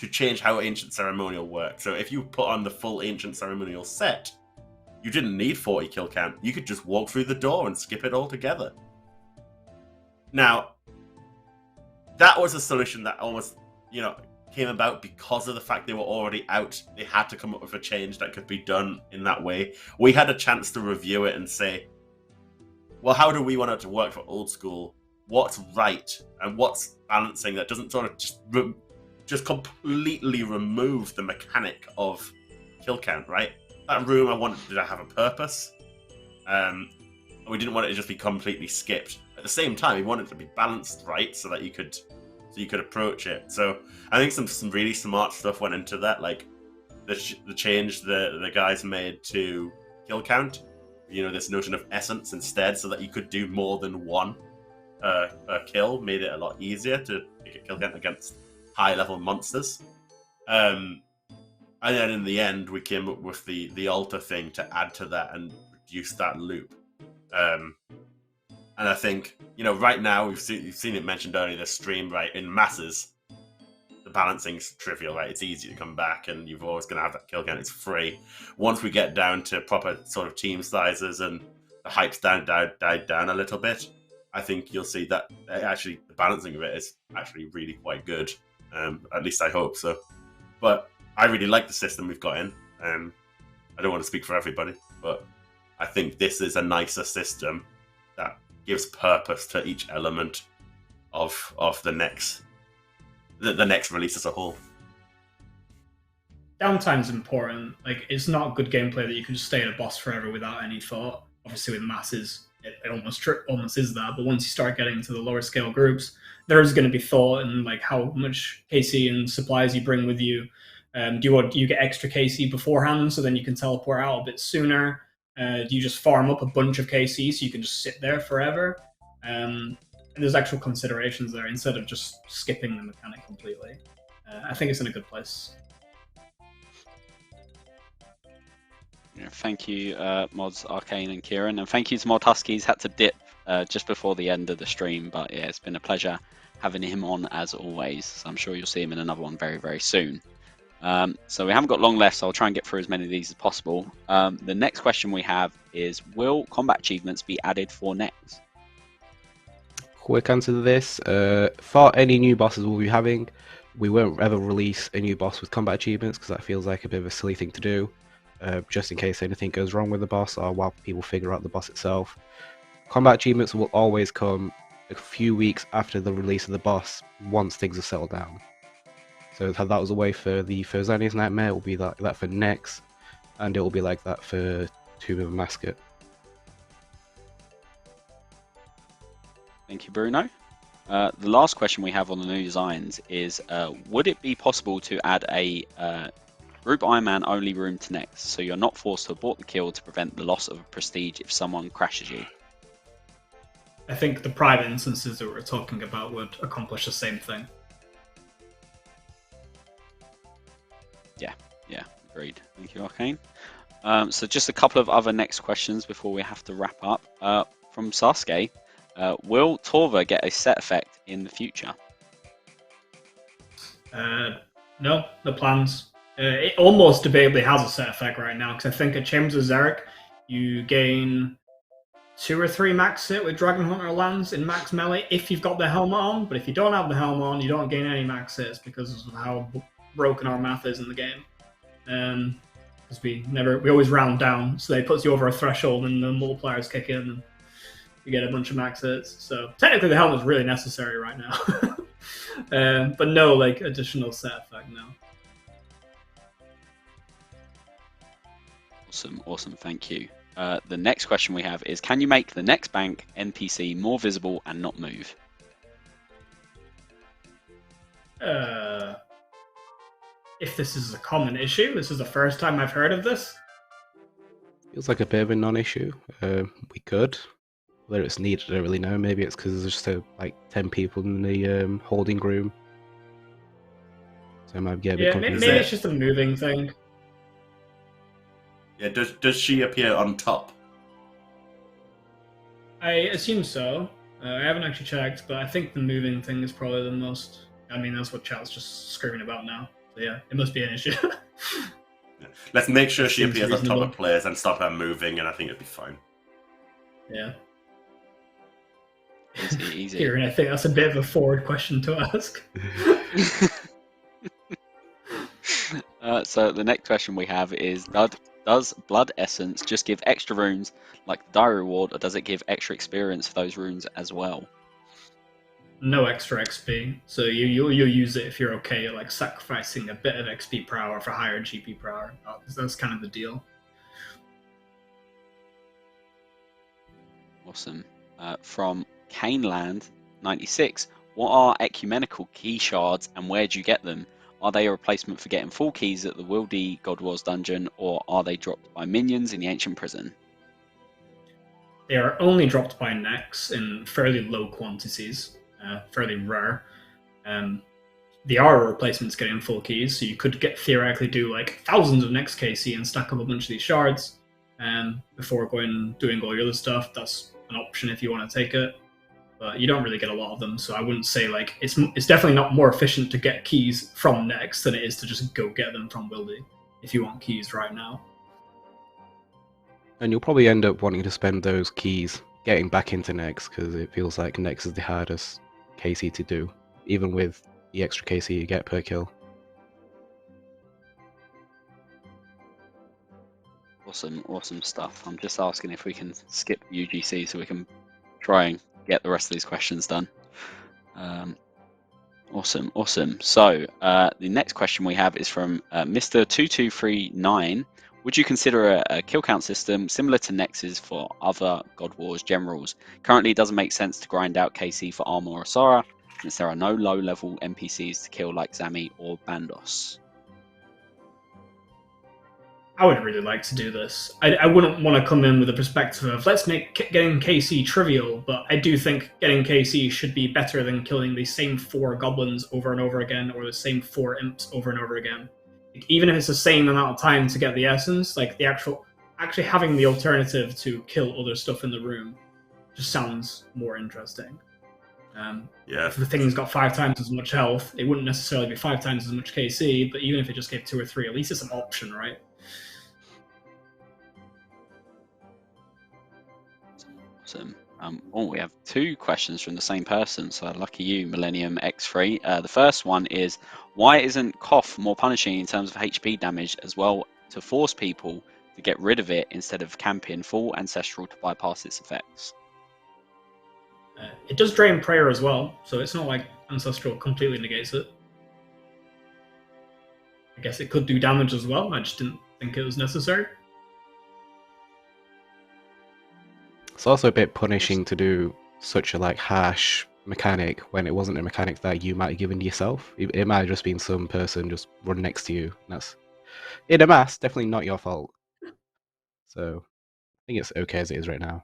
change how Ancient Ceremonial worked. So if you put on the full Ancient Ceremonial set, you didn't need 40 kill count. You could just walk through the door and skip it altogether. Now, that was a solution that almost, came about because of the fact they were already out. They had to come up with a change that could be done in that way. We had a chance to review it and say, well, how do we want it to work for old school? What's right and what's balancing that doesn't sort of just completely remove the mechanic of kill count, right? That room I wanted to have a purpose. We didn't want it to just be completely skipped. At the same time, we wanted it to be balanced right so that you could approach it. So I think some really smart stuff went into that, like the change the guys made to kill count. This notion of essence instead, so that you could do more than one kill, made it a lot easier to make a kill count against high-level monsters. And then in the end, we came up with the altar thing to add to that and reduce that loop. And I think, right now, you've seen it mentioned earlier, the stream, right, in masses, the balancing's trivial, right? It's easy to come back, and you're always going to have that kill count. It's free. Once we get down to proper sort of team sizes and the hype's died down a little bit, I think you'll see that actually the balancing of it is actually really quite good. At least I hope so. But I really like the system we've got in. I don't want to speak for everybody, but I think this is a nicer system that gives purpose to each element of the next release as a whole. Downtime's important. Like, it's not good gameplay that you can just stay at a boss forever without any thought. Obviously, with masses, it almost is that. But once you start getting into the lower scale groups, there's going to be thought in like how much KC and supplies you bring with you. Do you get extra KC beforehand so then you can teleport out a bit sooner? Do you just farm up a bunch of KC so you can just sit there forever? And there's actual considerations there instead of just skipping the mechanic completely. I think it's in a good place. Yeah, thank you, Mods Arcane and Kieren, and thank you to Mod Husky. He's had to dip just before the end of the stream, but yeah, it's been a pleasure having him on as always. So I'm sure you'll see him in another one very, very soon. So we haven't got long left, so I'll try and get through as many of these as possible. The next question we have is, will combat achievements be added for Nex? Quick answer to this. For any new bosses we'll be having, we won't ever release a new boss with combat achievements because that feels like a bit of a silly thing to do. Just in case anything goes wrong with the boss or while people figure out the boss itself. Combat achievements will always come a few weeks after the release of the boss, once things have settled down. So that was the way for the Zania's Nightmare, it will be like that for Nex, and it will be like that for Tomb of a Mascot. Thank you, Bruno. The last question we have on the new designs is, would it be possible to add a group Ironman only room to Nex, so you're not forced to abort the kill to prevent the loss of prestige if someone crashes you? I think the private instances that we're talking about would accomplish the same thing. Yeah, agreed. Thank you, Arcane. So just a couple of other next questions before we have to wrap up. From Sasuke, will Torva get a set effect in the future? No plans. It almost debatably has a set effect right now, because I think at Chambers of Zaryte, you gain 2 or 3 max hit with Dragon Hunter lands in max melee if you've got the helmet on, but if you don't have the helmet on, you don't gain any max hits because of how broken our math is in the game. because we always round down, so it puts you over a threshold and the multipliers kick in and you get a bunch of max hits. So technically the helmet is really necessary right now. But no like additional set effect now. Awesome, thank you. The next question we have is, can you make the next bank NPC more visible and not move? If this is a common issue, this is the first time I've heard of this. Feels like a bit of a non-issue. We could. Whether it's needed, I don't really know. Maybe it's because there's just like 10 people in the holding room. So it might get a bit confusing. Maybe it's just a moving thing. Yeah, does she appear on top? I assume so. I haven't actually checked, but I think the moving thing is probably the most... I mean, that's what chat's just screaming about now. So yeah, it must be an issue. Let's make sure she Seems appears on top reasonable. of players and stop her moving, and I think it'd be fine. Yeah. Easy. Kieren, I think that's a bit of a forward question to ask. So the next question we have is, does Blood Essence just give extra runes like the Diary Reward, or does it give extra experience for those runes as well? No extra XP, so you'll use it if you're okay at like sacrificing a bit of XP per hour for higher GP per hour. That's kind of the deal. Awesome. From Caneland 96, what are ecumenical key shards and where do you get them? Are they a replacement for getting full keys at the Wildy GWD dungeon, or are they dropped by minions in the ancient prison? They are only dropped by necks in fairly low quantities, fairly rare. They are a replacement to getting full keys, so you could theoretically do like thousands of next KC and stack up a bunch of these shards before going and doing all your other stuff. That's an option if you want to take it, but you don't really get a lot of them, so I wouldn't say like it's definitely not more efficient to get keys from next than it is to just go get them from Wildy if you want keys right now. And you'll probably end up wanting to spend those keys getting back into Nex, because it feels like Nex is the hardest KC to do, even with the extra KC you get per kill. Awesome stuff. I'm just asking if we can skip UGC so we can try and get the rest of these questions done. Awesome. So the next question we have is from Mr. 2239. Would you consider a kill count system similar to Nex's for other God Wars generals? Currently, it doesn't make sense to grind out KC for Armor or Sora, since there are no low-level NPCs to kill like Zami or Bandos. I would really like to do this. I wouldn't want to come in with a perspective of let's make getting KC trivial, but I do think getting KC should be better than killing the same 4 goblins over and over again, or the same 4 imps over and over again. Like, even if it's the same amount of time to get the essence, like the actually having the alternative to kill other stuff in the room just sounds more interesting. Yeah. If the thing's got 5 times as much health, it wouldn't necessarily be 5 times as much KC, but even if it just gave 2 or 3, at least it's an option, right? Awesome. We have 2 questions from the same person, so lucky you, Millennium X3. The first one is, why isn't Cough more punishing in terms of HP damage as well, to force people to get rid of it instead of camping full Ancestral to bypass its effects? It does drain prayer as well, so it's not like Ancestral completely negates it. I guess it could do damage as well, I just didn't think it was necessary. It's also a bit punishing to do such a harsh mechanic when it wasn't a mechanic that you might have given yourself. It might have just been some person just run next to you. That's, in a mass, definitely not your fault. So I think it's okay as it is right now.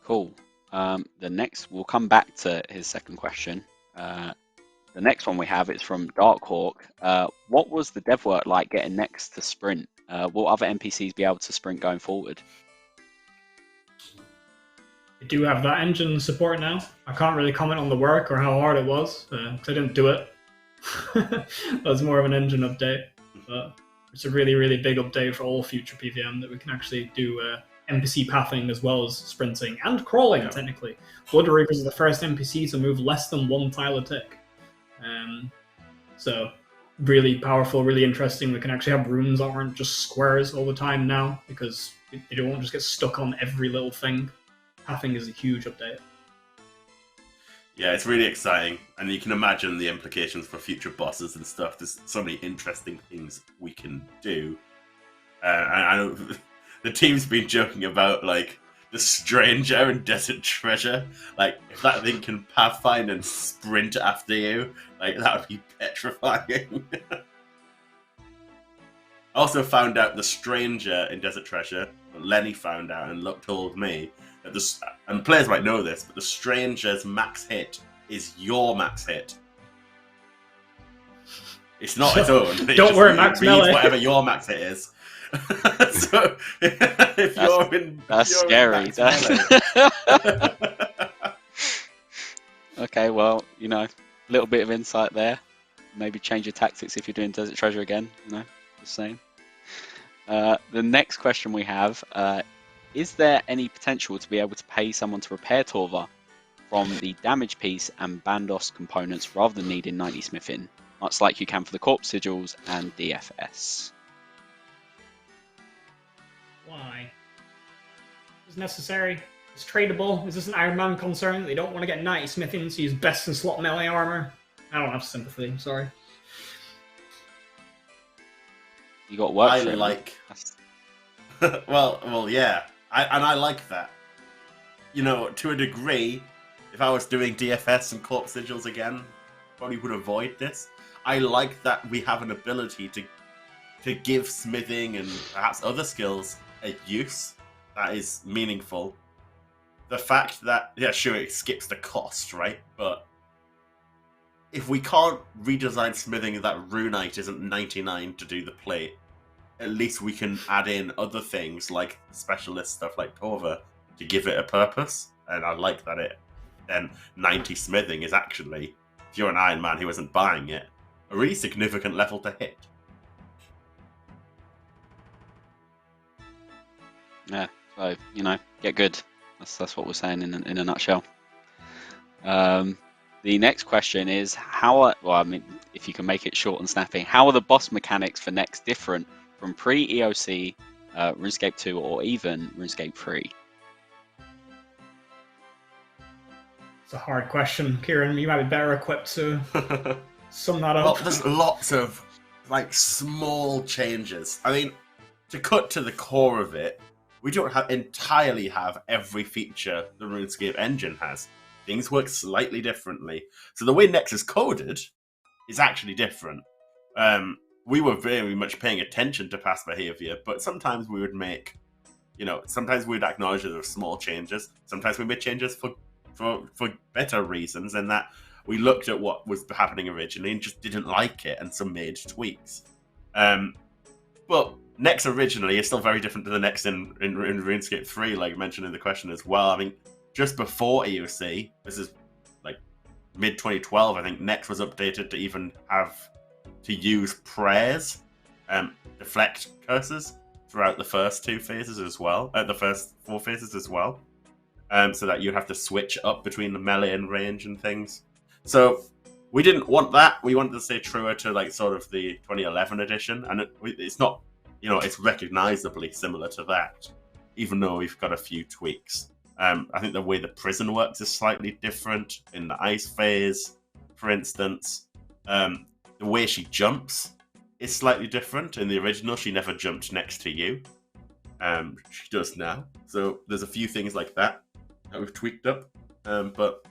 Cool. The next, we'll come back to his second question. The next one we have is from Darkhawk. What was the dev work like getting next to sprint? Will other NPCs be able to sprint going forward? I do have that engine support now. I can't really comment on the work or how hard it was, because I didn't do it. That's more of an engine update. But it's a really, really big update for all future PVM that we can actually do NPC pathing as well as sprinting and crawling, technically. Blood Reapers are the first NPCs to move less than 1 tile a tick. So really powerful, really interesting. We can actually have runes that aren't just squares all the time now, because they don't just get stuck on every little thing. Pathing is a huge update. Yeah, it's really exciting, and you can imagine the implications for future bosses and stuff. There's so many interesting things we can do. I know the team's been joking about, like, the Stranger and Desert Treasure. Like, if that thing can pathfind and sprint after you, like, that would be petrifying. I also found out the Stranger in Desert Treasure, Lenny found out and told me, that and players might know this, but the Stranger's max hit is your max hit. It's not its own. Don't worry, max melee. Whatever your max hit is. So if you're in, that's you're scary. In max melee. Okay, well, you know, a little bit of insight there. Maybe change your tactics if you're doing Desert Treasure again. You know, just saying. The next question we have. Is there any potential to be able to pay someone to repair Torva from the damage piece and Bandos components rather than needing 90 smithing, much like you can for the Corp sigils and DFS? Why? Is necessary? It's tradable. Is this an Ironman concern? They don't want to get 90 smithing to use best in slot melee armor. I don't have sympathy. I'm sorry. You got work. I like. well, yeah. I like that. You know, to a degree, if I was doing DFS and Corp sigils again, probably would avoid this. I like that we have an ability to give smithing and perhaps other skills a use that is meaningful. The fact that, yeah, sure, it skips the cost, right? But if we can't redesign smithing that Runite isn't 99 to do the plate, at least we can add in other things like specialist stuff like Torva to give it a purpose. And I like that then 90 smithing is actually, if you're an Iron Man who isn't buying it, a really significant level to hit. Yeah, so, you know, get good. That's what we're saying in a nutshell. The next question is, if you can make it short and snappy, how are the boss mechanics for next different from pre-EoC, RuneScape 2, or even RuneScape 3? It's a hard question, Kieren. You might be better equipped to sum that up. Well, there's lots of like small changes. I mean, to cut to the core of it, we don't entirely have every feature the RuneScape engine has. Things work slightly differently. So the way Nex is coded is actually different. We were very much paying attention to past behavior, but sometimes we would make, sometimes we'd acknowledge that there were small changes. Sometimes we made changes for better reasons, and that we looked at what was happening originally and just didn't like it, and some made tweaks. But Nex originally is still very different to the Nex in RuneScape 3, like mentioned in the question as well. I mean, just before EoC, this is like mid-2012, I think Nex was updated to even have to use prayers, deflect curses throughout the first 2 phases as well, the first 4 phases as well, so that you'd have to switch up between the melee and range and things. So we didn't want that. We wanted to stay truer to like sort of the 2011 edition, and it's not, it's recognizably similar to that, even though we've got a few tweaks. I think the way the prison works is slightly different in the ice phase, for instance. The way she jumps is slightly different. In the original, she never jumped next to you. She does now. So there's a few things like that we've tweaked up. But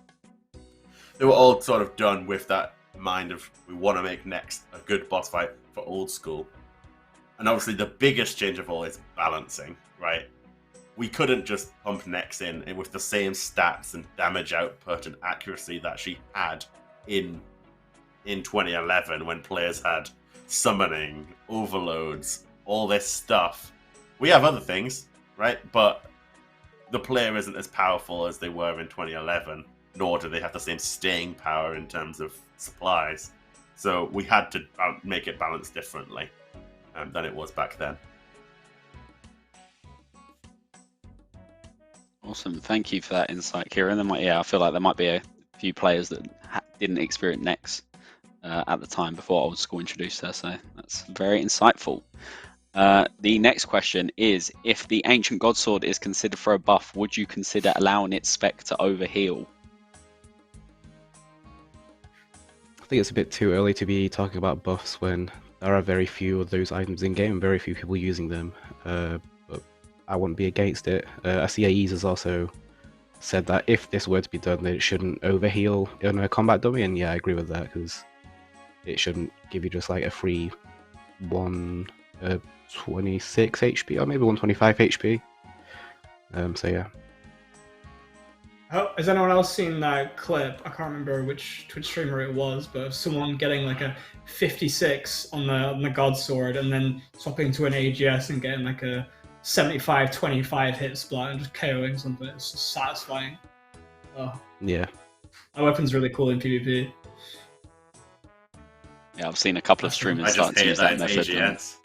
they were all sort of done with that mind of, we want to make Nex a good boss fight for old school. And obviously the biggest change of all is balancing, right? We couldn't just pump Nex in with the same stats and damage output and accuracy that she had in 2011, when players had summoning, overloads, all this stuff. We have other things, right? But the player isn't as powerful as they were in 2011, nor do they have the same staying power in terms of supplies. So we had to make it balanced differently than it was back then. Awesome, thank you for that insight, Kieren. I feel like there might be a few players that didn't experience Nex at the time before Old School introduced her. So that's very insightful. The next question is, if the Ancient Godsword is considered for a buff, would you consider allowing its spec to overheal? I think it's a bit too early to be talking about buffs when there are very few of those items in game and very few people using them. But I wouldn't be against it. SCAEs has also said that if this were to be done, then it shouldn't overheal in a combat dummy, and yeah, I agree with that, because it shouldn't give you just like a free 126 HP or maybe 125 HP. So yeah. Oh, has anyone else seen that clip? I can't remember which Twitch streamer it was, but of someone getting like a 56 on the Godsword and then swapping to an AGS and getting like a 75-25 hit splat and just KOing something. It's just satisfying. Oh. Yeah. That weapon's really cool in PvP. Yeah, I've seen a couple of streamers start to use that method. AGS.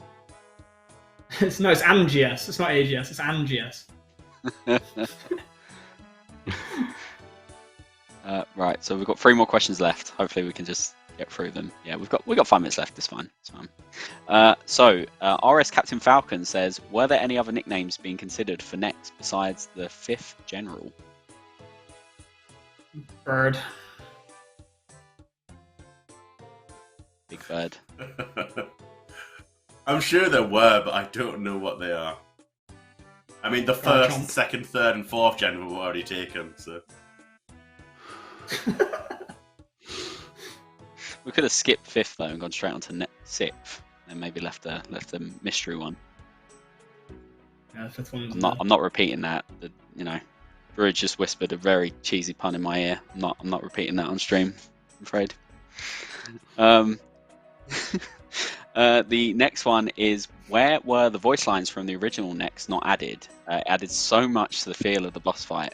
It's ANGS. It's not AGS. It's ANGS. Right, so we've got 3 more questions left. Hopefully we can just get through them. Yeah, we've got 5 minutes left. It's fine. It's fine. RS Captain Falcon says, were there any other nicknames being considered for next besides the 5th General? Bird. Big Bird. I'm sure there were, but I don't know what they are. I mean, the first, second, third, and fourth general were already taken, so. We could have skipped 5th though and gone straight on to 6th, and maybe left a mystery one. Yeah, the 5th one. I'm not repeating that. Drew just whispered a very cheesy pun in my ear. I'm not repeating that on stream, I'm afraid. The next one is, where were the voice lines from the original Nex not added? It added so much to the feel of the boss fight.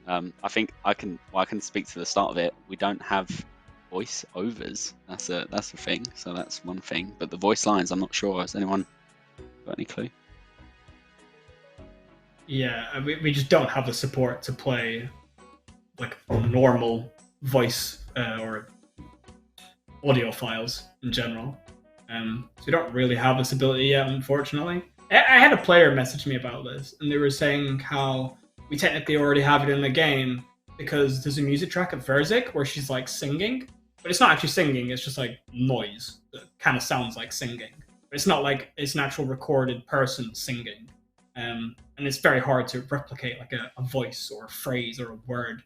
I think I can speak to the start of it. We don't have voice overs. That's a thing. So that's one thing. But the voice lines, I'm not sure. Has anyone got any clue? Yeah, we just don't have the support to play like normal voice or audio files in general. So we don't really have this ability yet, unfortunately. I had a player message me about this, and they were saying how we technically already have it in the game because there's a music track at Verzik where she's like singing, but it's not actually singing, it's just like noise that kind of sounds like singing. But it's not like it's an actual recorded person singing. And it's very hard to replicate like a voice or a phrase or a word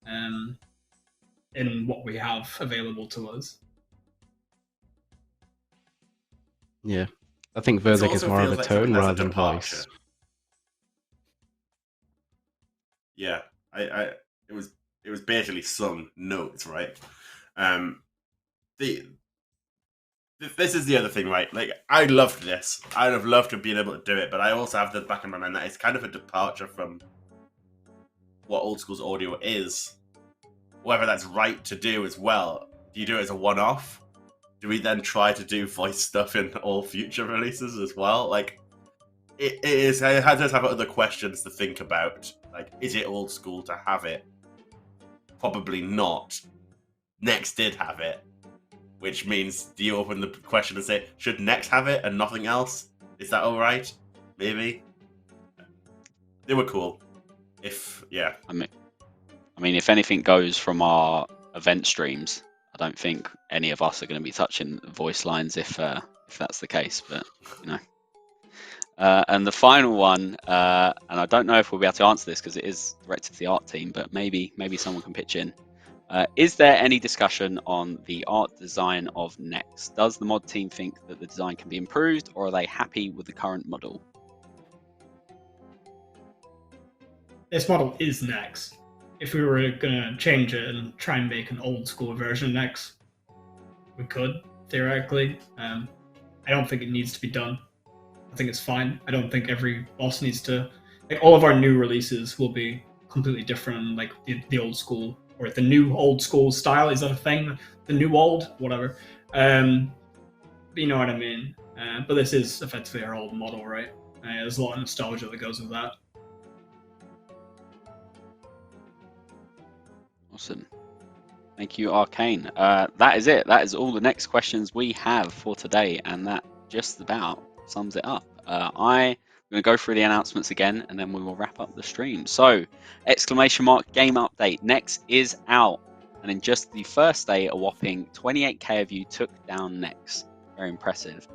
in what we have available to us. Yeah. I think Verzik is more of a tone rather than voice. Yeah, it was basically some notes, right? This is the other thing, right? Like, I loved this. I'd have loved to have been able to do it, but I also have the back of my mind that it's kind of a departure from what old school's audio is. Whether that's right to do as well. Do you do it as a one-off? Do we then try to do voice stuff in all future releases as well? Like, it does have other questions to think about. Like, is it old school to have it? Probably not. Next did have it. Which means, do you open the question and say, should Next have it and nothing else? Is that alright? Maybe? They were cool. Yeah. I mean, if anything goes from our event streams, I don't think any of us are going to be touching voice lines if that's the case, but, you know. And the final one, and I don't know if we'll be able to answer this because it is directed to the art team, but maybe someone can pitch in. Is there any discussion on the art design of Next? Does the mod team think that the design can be improved, or are they happy with the current model? This model is Next. If we were going to change it and try and make an old school version of Next, we could, theoretically. I don't think it needs to be done. I think it's fine. I don't think every boss needs to... Like, all of our new releases will be completely different, like the old school, or the new old school style. Is that a thing? The new old? Whatever. But you know what I mean. But this is effectively our old model, right? There's a lot of nostalgia that goes with that. Awesome. Thank you, Arcane. That is it. That is all the next questions we have for today, and that just about sums it up. I'm going to go through the announcements again, and then we will wrap up the stream. So, exclamation mark game update. Next is out, and in just the first day, a whopping 28k of you took down Next. Very impressive.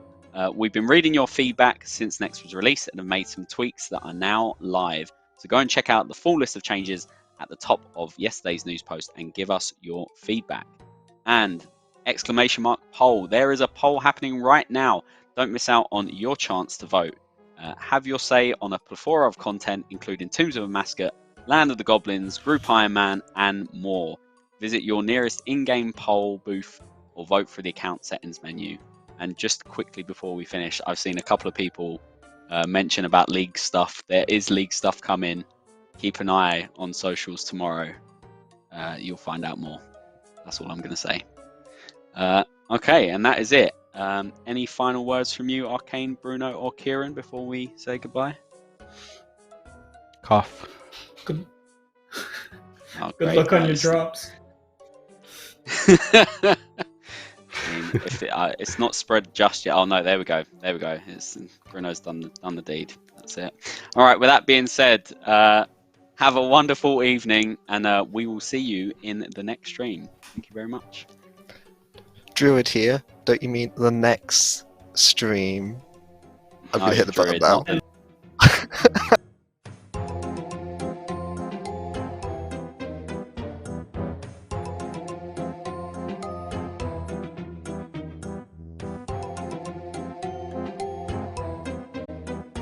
We've been reading your feedback since Next was released and have made some tweaks that are now live. So go and check out the full list of changes at the top of yesterday's news post and give us your feedback. And exclamation mark poll. There is a poll happening right now. Don't miss out on your chance to vote. Have your say on a plethora of content, including Tombs of a Mascot, Land of the Goblins, Group Ironman, and more. Visit your nearest in-game poll booth or vote through the account settings menu. And just quickly before we finish, I've seen a couple of people mention about league stuff. There is league stuff coming. Keep an eye on socials tomorrow. You'll find out more. That's all I'm going to say. Okay, and that is it. Any final words from you, Arcane, Bruno, or Kieren before we say goodbye? Cough. Good, Oh, good great. luck on your drops. I mean, if it's not spread just yet. Oh no, there we go. There we go. Bruno's done the deed. That's it. All right. With that being said, have a wonderful evening, and we will see you in the next stream. Thank you very much. Druid here. Don't you mean the next stream? I'm No, gonna hit the button Druid, now. not the